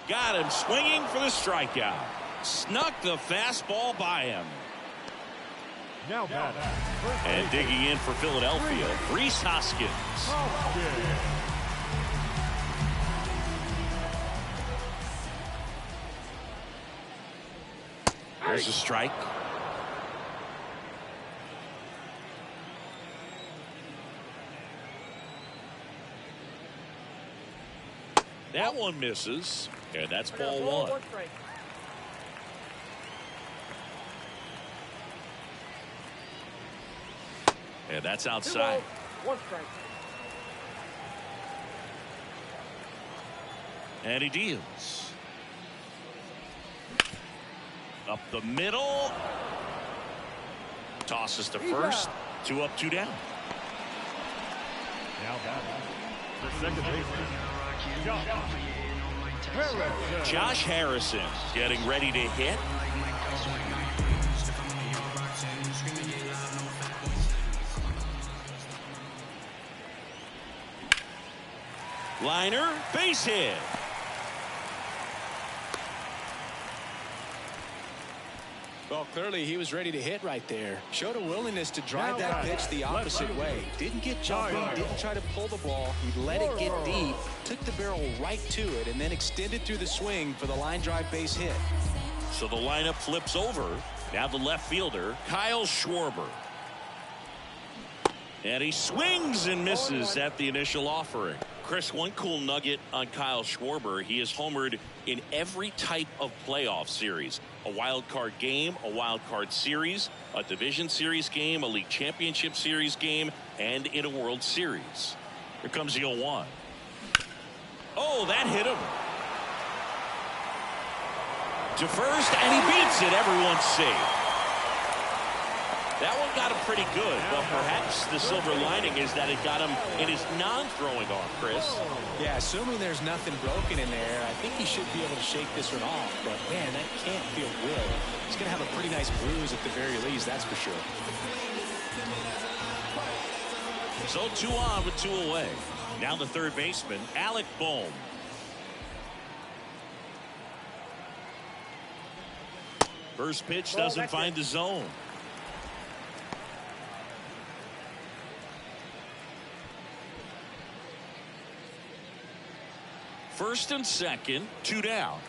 S1: Got him swinging for the strikeout. Snuck the fastball by him.
S3: Now back,
S1: and digging in for Philadelphia, Rhys Hoskins. There's a strike. That one misses, and that's ball 1.
S4: 1 strike.
S1: And that's outside.
S4: 1 strike.
S1: And he deals. Up the middle. Tosses to first. 2 up, 2 down.
S3: Now back, the second baseman,
S1: Josh Harrison getting ready to hit. Liner, base hit.
S2: Well, clearly he was ready to hit right there. Showed a willingness to drive that pitch the opposite way. Didn't get jumping, didn't try to pull the ball. He let it get deep, took the barrel right to it, and then extended through the swing for the line drive base hit.
S1: So the lineup flips over. Now the left fielder, Kyle Schwarber. And he swings and misses at the initial offering. Chris, one cool nugget on Kyle Schwarber, he has homered in every type of playoff series. A wild card game, a wild card series, a division series game, a league championship series game, and in a World Series. Here comes the 0-1. Oh, that hit him. To first, and he beats it. Everyone's safe. That one got him pretty good, but perhaps the silver lining is that it got him in his non-throwing arm, Chris.
S2: Yeah, assuming there's nothing broken in there, I think he should be able to shake this one off. But, man, that can't feel good. He's going to have a pretty nice bruise at the very least, that's for sure.
S1: So 2 on with 2 away. Now the third baseman, Alec Bohm. First pitch doesn't find the zone. First and second, 2 down.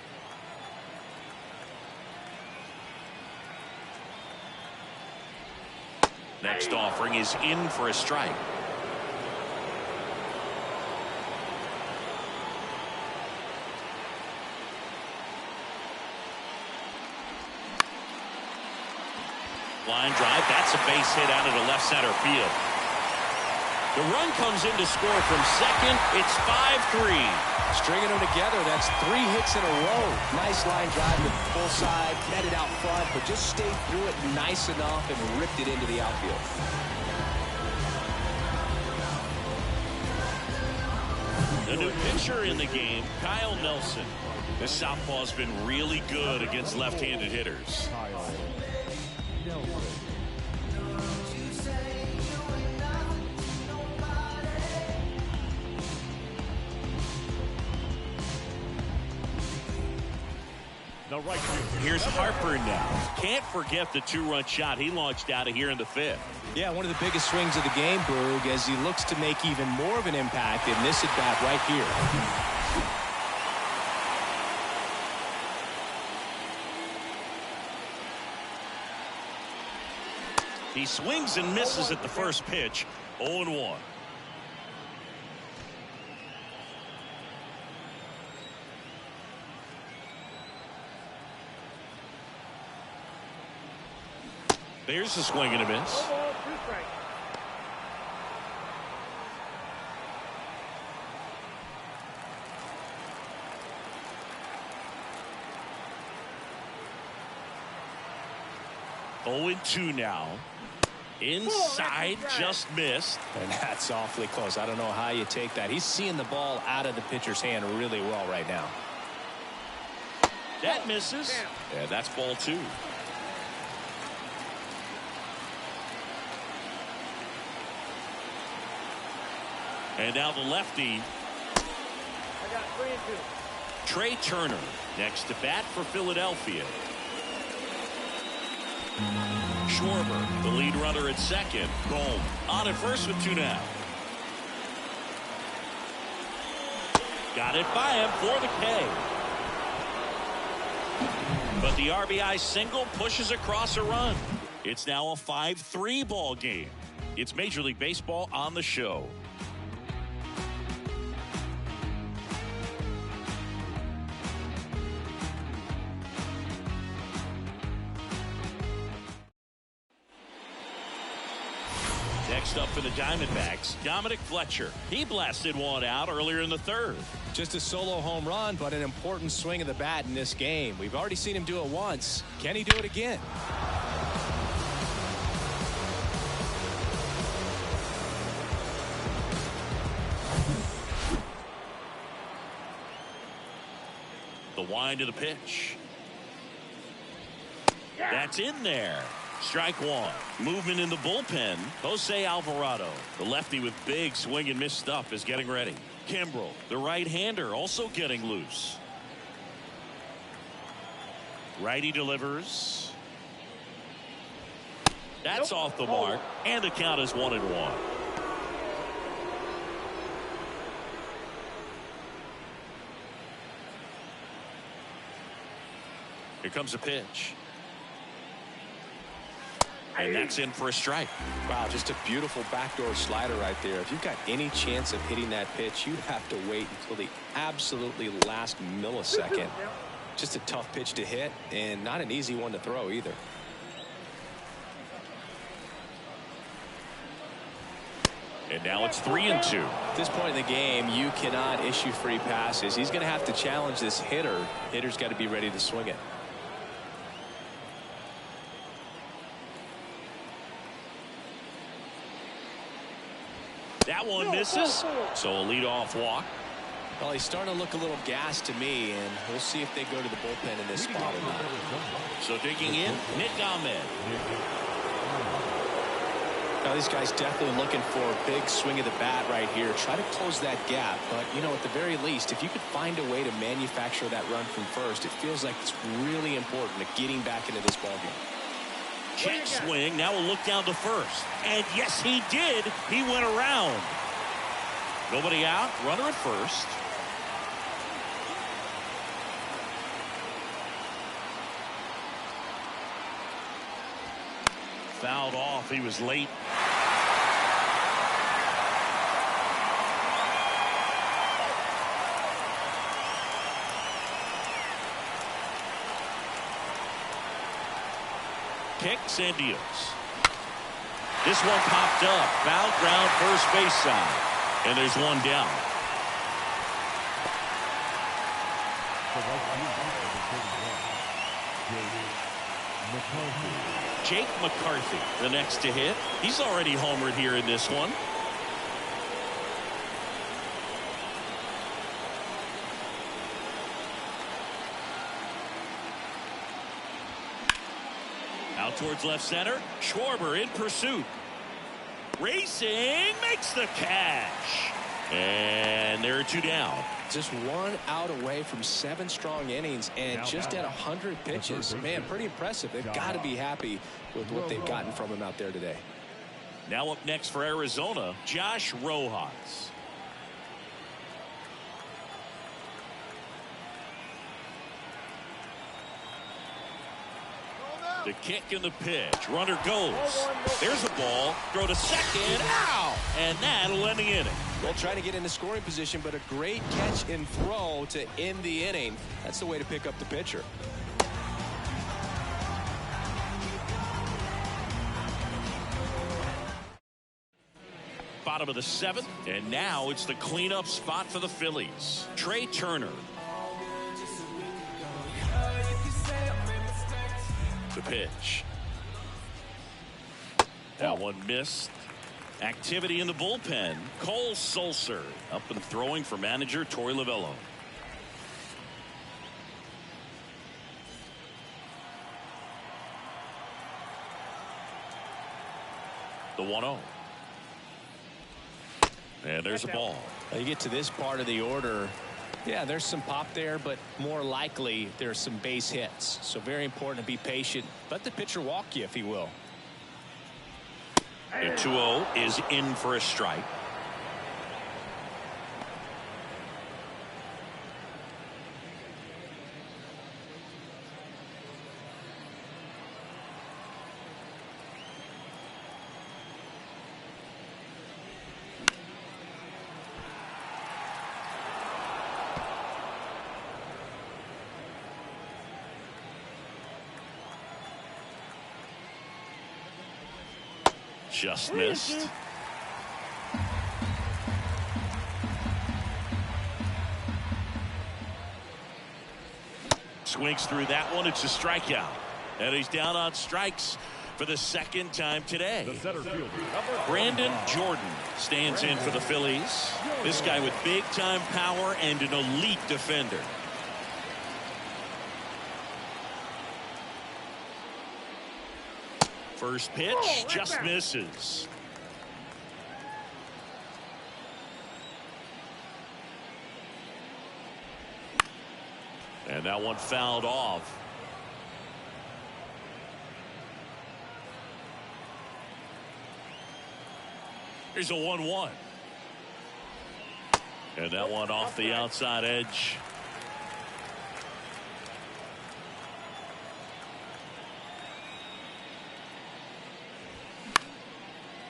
S1: Next offering is in for a strike. Line drive, that's a base hit out of the left center field. The run comes in to score from second. It's 5-3.
S2: Stringing them together, that's 3 hits in a row. Nice line drive with full side, met it out front, but just stayed through it nice enough and ripped it into the outfield.
S1: The new pitcher in the game, Kyle Nelson. This southpaw's been really good against left-handed hitters. Here's Harper now. Can't forget the 2-run shot he launched out of here in the 5th.
S2: Yeah, one of the biggest swings of the game, Boog, as he looks to make even more of an impact in this at-bat right here.
S1: He swings and misses at the first pitch. 0-1. There's a swing and a miss. Oh, 2 now. Inside, just missed.
S2: And that's awfully close. I don't know how you take that. He's seeing the ball out of the pitcher's hand really well right now.
S1: That misses. Yeah, that's ball 2. And now the lefty.
S4: I got 3 and 2.
S1: Trey Turner next to bat for Philadelphia. Schwarber, the lead runner at second. Bohm on at first with 2 down. Got it by him for the K. But the RBI single pushes across a run. It's now a 5-3 ball game. It's Major League Baseball on the show. Next up for the Diamondbacks, Dominic Fletcher. He blasted one out earlier in the 3rd.
S2: Just a solo home run, but an important swing of the bat in this game. We've already seen him do it once. Can he do it again?
S1: The wind of the pitch. That's in there. Strike 1. Movement in the bullpen. Jose Alvarado, the lefty with big swing and miss stuff, is getting ready. Kimbrel, the right-hander, also getting loose. Righty delivers. That's off the mark, and the count is 1-1. Here comes a pitch. And that's in for a strike.
S2: Wow, just a beautiful backdoor slider right there. If you've got any chance of hitting that pitch, you have to wait until the absolutely last millisecond. Just a tough pitch to hit, and not an easy one to throw either.
S1: And now it's 3-2.
S2: At this point in the game, you cannot issue free passes. He's going to have to challenge this hitter. Hitter's got to be ready to swing it.
S1: That one misses. So a leadoff walk.
S2: Well, he's starting to look a little gassed to me, and we'll see if they go to the bullpen in this spot or not.
S1: So digging in, Nick Ahmed.
S2: Now these guys definitely looking for a big swing of the bat right here. Try to close that gap, but you know, at the very least, if you could find a way to manufacture that run from first, it feels like it's really important to getting back into this ballgame.
S1: Check swing. Now we'll look down to first. And yes, he did. He went around. Nobody out. Runner at first. Fouled off. He was late. Kicks and deals. This one popped up. Foul ground first base side. And there's one down. Jake McCarthy, the next to hit. He's already homered here in this one. Out towards left center. Schwarber in pursuit. Racing, makes the catch. And there are two down.
S2: Just one out away from 7 strong innings and just at 100 pitches. Man, pretty impressive. They've got to be happy with what they've gotten from him out there today.
S1: Now up next for Arizona, Josh Rojas. The kick and the pitch. Runner goes. There's a ball. Throw to second. Ow! And that'll end the inning.
S2: Well, trying to get into scoring position, but a great catch and throw to end the inning. That's the way to pick up the pitcher.
S1: Bottom of the 7th, and now it's the cleanup spot for the Phillies. Trey Turner. The pitch. That one missed. Activity in the bullpen. Cole Sulser up and throwing for manager Torey Lovullo. The 1-0. And there's a ball.
S2: You get to this part of the order. Yeah, there's some pop there, but more likely there's some base hits. So very important to be patient. Let the pitcher walk you if he will.
S1: The 2-0 is in for a strike. Just missed. Swings through that one. It's a strikeout. And he's down on strikes for the second time today. Brandon Jordan stands in for the Phillies. This guy with big time power and an elite defender. First pitch just misses. And that one fouled off. Here's a 1-1. And that one off the outside edge.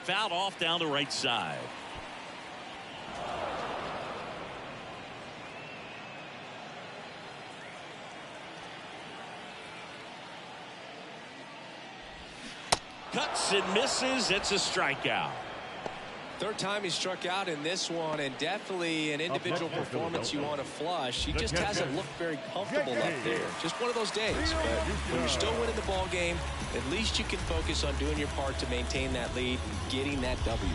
S1: Fouled off down the right side. Cuts and misses. It's a strikeout.
S2: Third time he struck out in this one, and definitely an individual performance you want to flush. He just hasn't looked very comfortable up there. Just one of those days. But when you're still winning the ball game, at least you can focus on doing your part to maintain that lead and getting that W.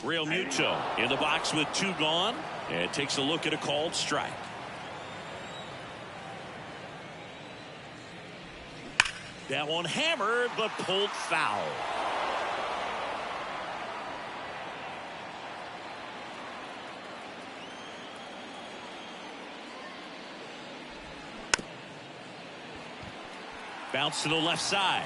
S1: Real Muto in the box with 2 gone, and takes a look at a called strike. That one hammered, but pulled foul. Bounce to the left side.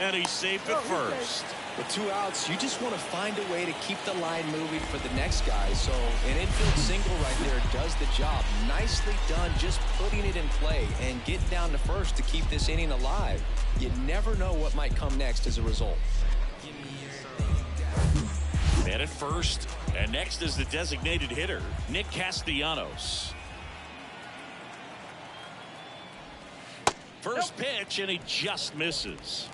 S1: And he's safe at first.
S2: With 2 outs, you just want to find a way to keep the line moving for the next guy. So an infield single right there does the job. Nicely done, just putting it in play and getting down to first to keep this inning alive. You never know what might come next as a result.
S1: Man at first, and next is the designated hitter, Nick Castellanos. First pitch, and he just misses.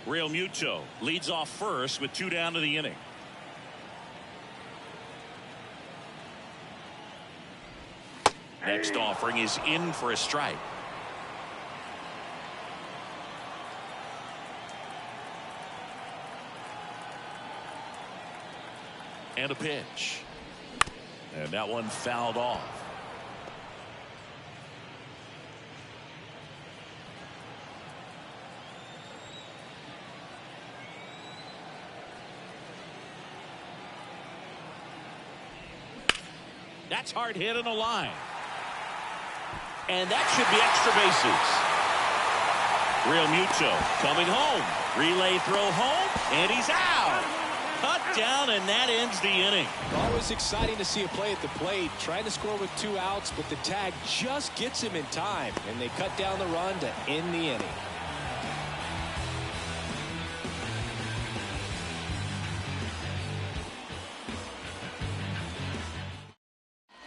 S1: Real Muto leads off first with 2 down to the inning. Next offering is in for a strike. And a pitch. And that one fouled off. That's hard hit on the line. And that should be extra bases. Real Muto coming home. Relay throw home, and he's out. Cut down, and that ends the inning.
S2: Always exciting to see a play at the plate. Trying to score with 2 outs, but the tag just gets him in time, and they cut down the run to end the inning.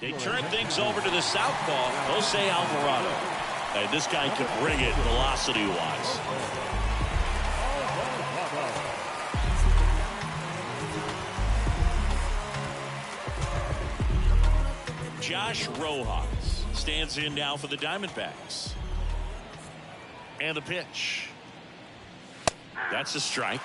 S1: They turn things over to the southpaw, Jose Alvarado. And this guy can bring it velocity-wise. Josh Rojas stands in now for the Diamondbacks. And the pitch. That's a strike.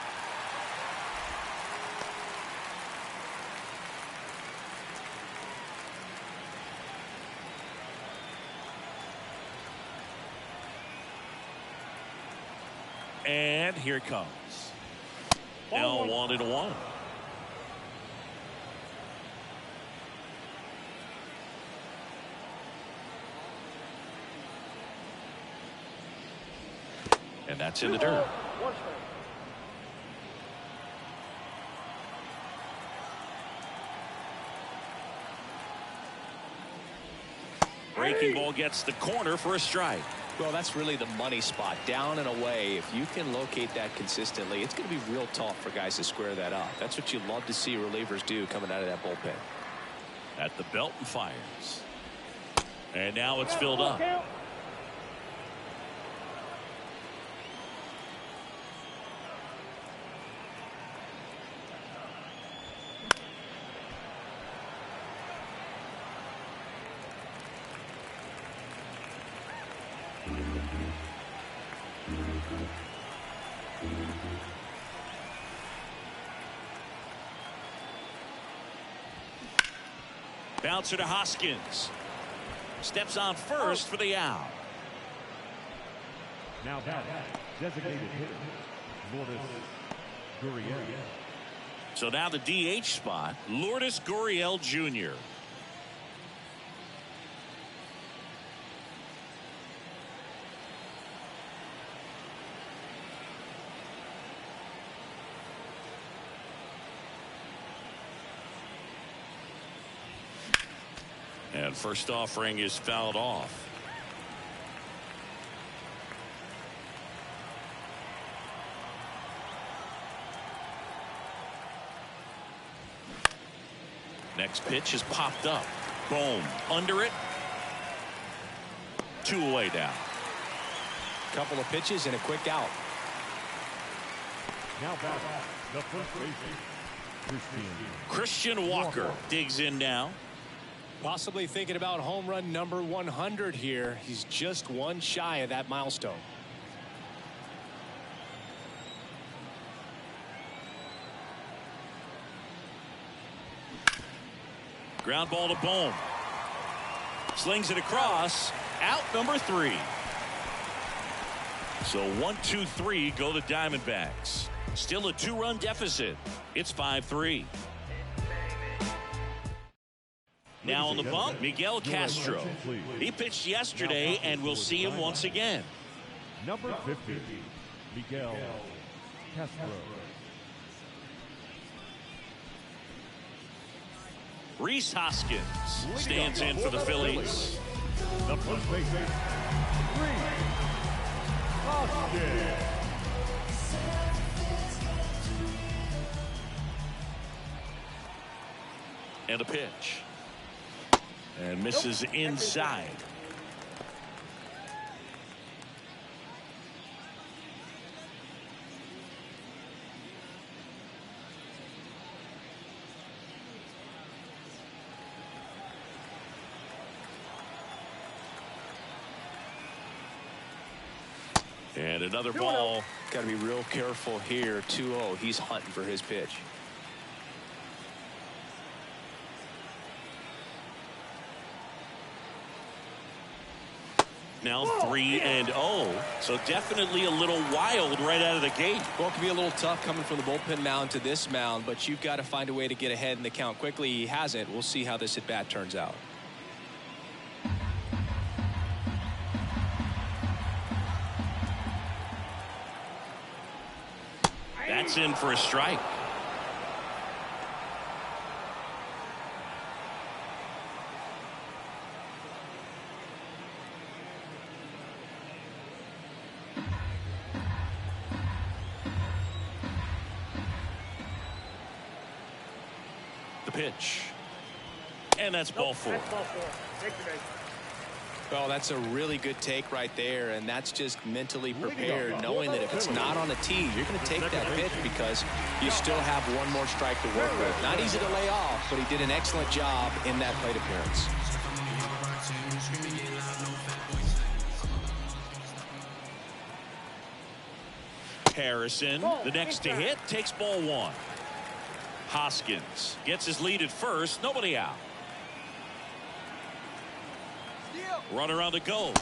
S1: And here it comes. Now 1-1. And that's in the dirt. Breaking ball gets the corner for a strike.
S2: Well, that's really the money spot, down and away. If you can locate that consistently, it's going to be real tough for guys to square that up. That's what you love to see relievers do coming out of that bullpen.
S1: At the belt and fires. And now it's filled up. Bouncer to Hoskins. Steps on first for the out.
S3: Now batting, designated hitter, Lourdes Gurriel.
S1: So now the DH spot, Lourdes Gurriel Jr. And first offering is fouled off. Next pitch is popped up. Boom. Under it. 2 away now.
S2: Couple of pitches and a quick out.
S3: Now back, the first baseman,
S1: Christian Walker digs in now.
S2: Possibly thinking about home run number 100 here. He's just one shy of that milestone.
S1: Ground ball to Bohm. Slings it across. Out number 3. So 1, 2, 3 go the Diamondbacks. Still a 2-run deficit. It's 5-3. Now on the bump, Miguel Castro. He pitched yesterday, and we'll see him once again.
S3: Number 50, Miguel Castro.
S1: Rhys Hoskins stands in for the Phillies.
S3: The first baseman, Rhys Hoskins.
S1: And a pitch. And misses inside. And another ball.
S2: Got to be real careful here. 2-0. He's hunting for his pitch.
S1: Now 3-0. So definitely a little wild right out of the gate.
S2: Well, it can be a little tough coming from the bullpen mound to this mound, but you've got to find a way to get ahead in the count quickly. He hasn't. We'll see how this at bat turns out.
S1: That's in for a strike. The pitch. And that's ball 4.
S4: That's ball 4. Take the base.
S2: Well, that's a really good take right there, and that's just mentally prepared, knowing that if it's not on the tee, you're going to take that pitch because you still have one more strike to work with. Not easy to lay off, but he did an excellent job in that plate appearance.
S1: Harrison, the next to hit, takes ball 1. Hoskins gets his lead at first. Nobody out. Runner on the go.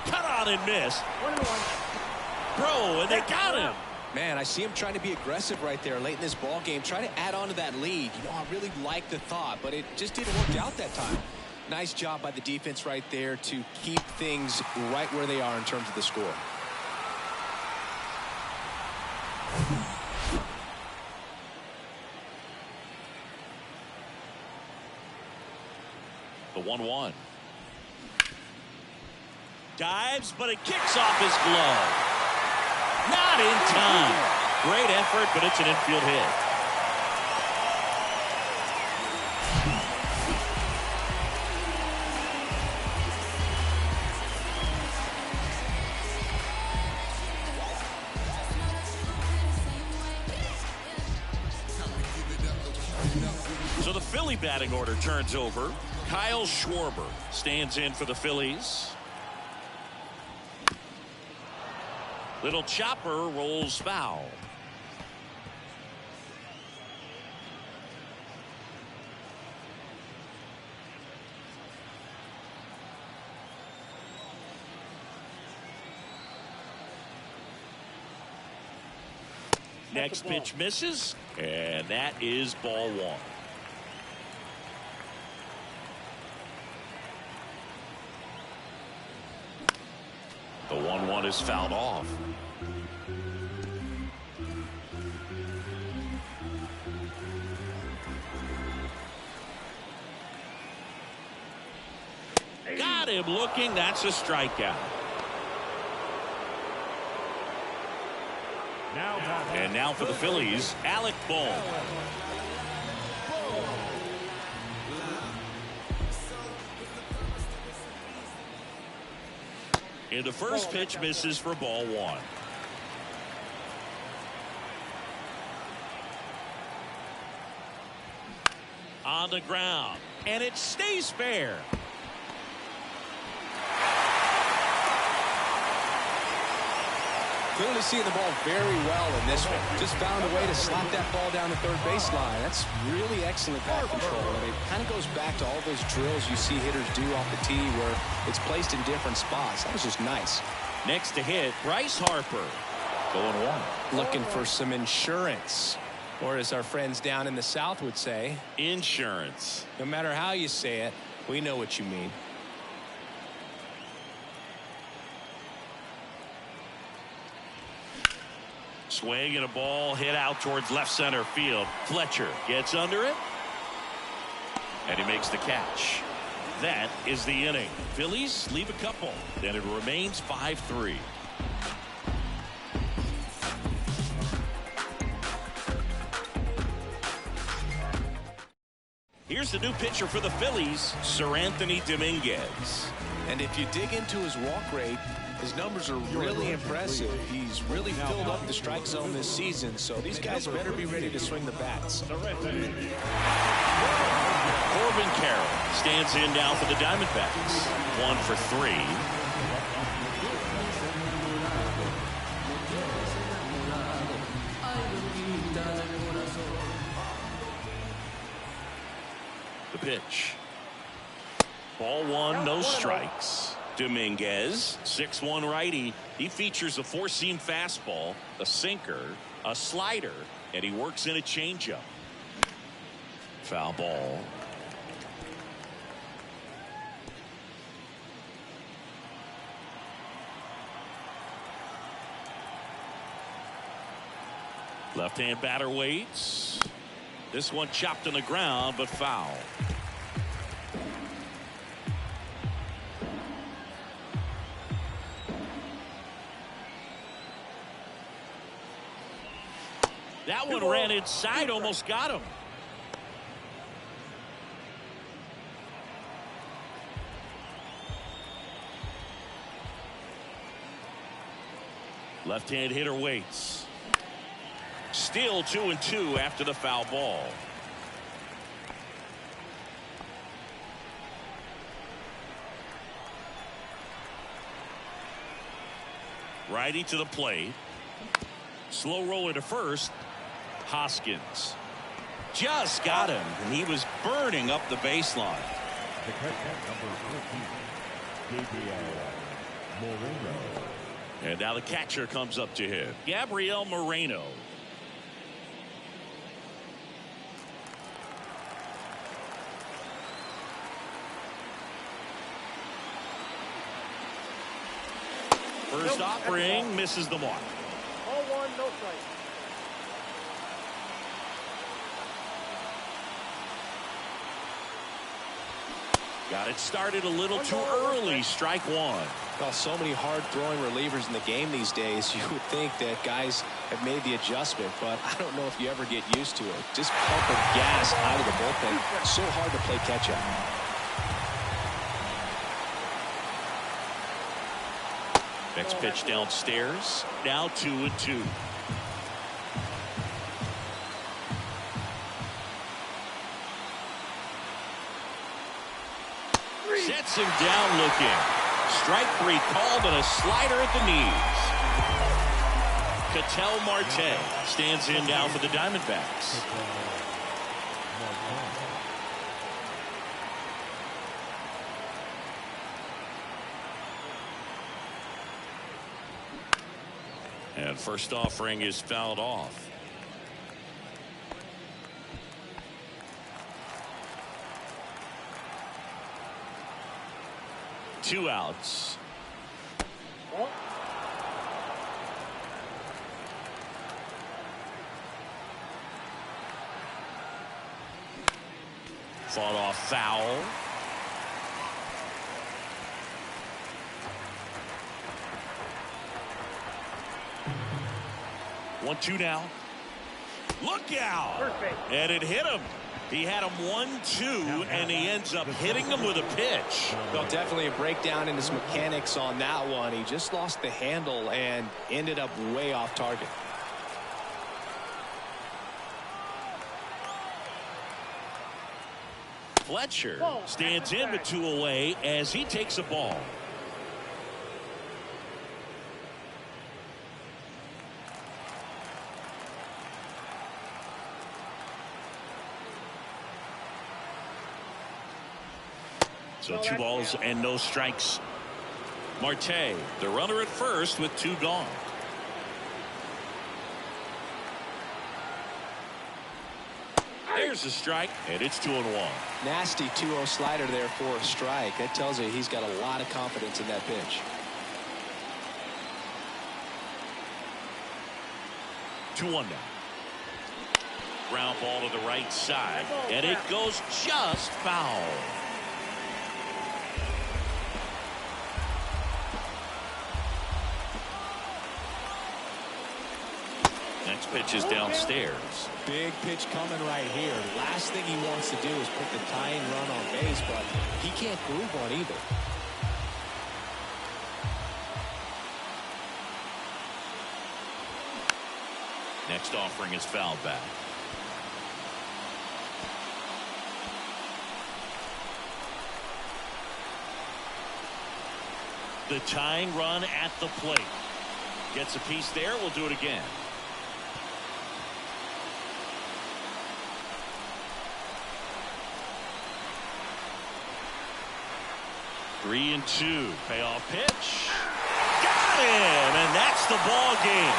S1: Cut on and miss.
S4: 1-1.
S1: Bro, and they got him.
S2: Man, I see him trying to be aggressive right there late in this ball game, trying to add on to that lead. You know, I really like the thought, but it just didn't work out that time. Nice job by the defense right there to keep things right where they are in terms of the score.
S1: The 1-1. Dives, but it kicks off his glove. Not in time. Great effort, but it's an infield hit. So the Philly batting order turns over. Kyle Schwarber stands in for the Phillies. Little chopper rolls foul. Next pitch misses, and that is ball one. The 1-1 is fouled off. Got him looking. That's a strikeout. And now for the Phillies, Alec Bohm. And the first pitch misses for ball one. On the ground, and it stays fair.
S2: Clearly seeing the ball very well in this one. Just found a way to slap that ball down the third baseline. That's really excellent bat control. And it kind of goes back to all those drills you see hitters do off the tee where it's placed in different spots. That was just nice.
S1: Next to hit, Bryce Harper. Going one.
S2: Looking for some insurance. Or as our friends down in the South would say,
S1: insurance.
S2: No matter how you say it, we know what you mean.
S1: Swing and a ball hit out towards left center field. Fletcher gets under it, and he makes the catch. That is the inning. Phillies leave a couple. Then it remains 5-3. Here's the new pitcher for the Phillies, Sir Anthony Dominguez.
S2: And if you dig into his walk rate, his numbers are really impressive. He's really filled up the strike zone this season, so these guys better be ready to swing the bats.
S1: Corbin Carroll stands in now for the Diamondbacks. 1 for 3. The pitch. Ball one, no strikes. Dominguez, 6'1" righty. He features a four-seam fastball, a sinker, a slider, and he works in a changeup. Foul ball. Left-hand batter waits. This one chopped on the ground, but foul. That one ran inside, almost got him. Left-hand hitter waits. Still 2-2 after the foul ball. Righty to the plate. Slow roller to first. Hoskins just got him, and he was burning up the baseline.
S3: The catcher, number 14, Moreno.
S1: And now the catcher comes up to him, Gabriel Moreno. First offering misses the mark.
S4: Ball one, no strike.
S1: Got it started a little too early. Strike one.
S2: Well, so many hard-throwing relievers in the game these days, you would think that guys have made the adjustment, but I don't know if you ever get used to it. Just pumping gas out of the bullpen. So hard to play catch-up.
S1: Next pitch downstairs. Now 2-2. Sets him down looking. Strike three called and a slider at the knees. Ketel Marte stands in now for the Diamondbacks. And first offering is fouled off. 2 outs. Fought off foul. One, two now. Look out.
S4: Perfect.
S1: And it hit him. He had him 1-2, and he ends up hitting him with a pitch.
S2: Well, definitely a breakdown in his mechanics on that one. He just lost the handle and ended up way off target.
S1: Fletcher stands in with 2 away as he takes a ball. So 2 balls and no strikes. Marte, the runner at first with 2 gone. There's a strike, and it's 2-1.
S2: Nasty 2-0 slider there for a strike. That tells you he's got a lot of confidence in that pitch.
S1: 2-1 now. Ground ball to the right side, and it goes just foul. Next pitch is downstairs.
S2: Big pitch coming right here. Last thing he wants to do is put the tying run on base, but he can't groove on either.
S1: Next offering is fouled back. The tying run at the plate. Gets a piece there. We'll do it again. Three and 2. Payoff pitch. Got him, and that's the ball game.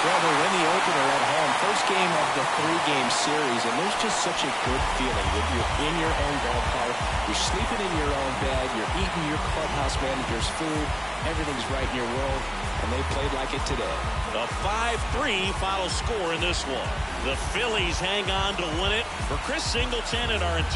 S2: Well, they win the opener at home. First game of the 3-game series, and there's just such a good feeling when you're in your own ballpark. You're sleeping in your own bed. You're eating your clubhouse manager's food. Everything's right in your world, and they played like it today.
S1: The 5-3 final score in this one. The Phillies hang on to win it. For Chris Singleton and our entire